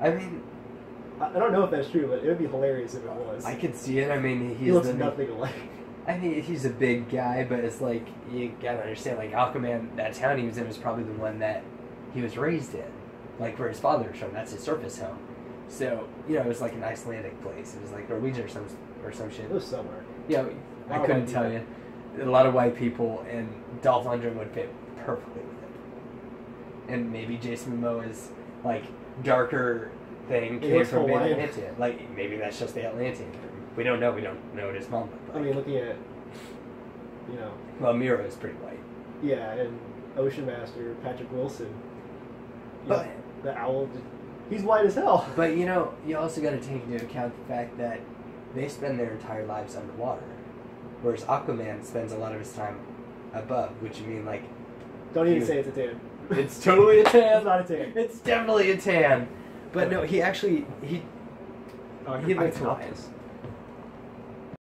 I mean, I don't know if that's true, but it would be hilarious if it was. I could see it. I mean, he looks nothing alike. I mean, he's a big guy, but it's like, you gotta understand, like, Aquaman, that town he was in was probably the one that he was raised in. Like, where his father was from, that's his surface home. So, you know, it was like an Icelandic place. It was like Norwegian or some shit. It was somewhere. Yeah, I couldn't tell you. A lot of white people, and Dolph Lundgren would fit perfectly with it. And maybe Jason Momoa's, like, darker thing came from being Atlantean. Like, maybe that's just the Atlantean. We don't know. We don't know what his mom looked like. I mean, looking at, you know... Well, Miro is pretty white. Yeah, and Ocean Master, Patrick Wilson. But... the owl, he's white as hell. But, you know, you also got to take into account the fact that they spend their entire lives underwater. Whereas Aquaman spends a lot of his time above, which you mean, like... Don't even say it's a tan. It's totally a tan. It's not a tan. It's definitely a tan. But no, he actually... He looked white.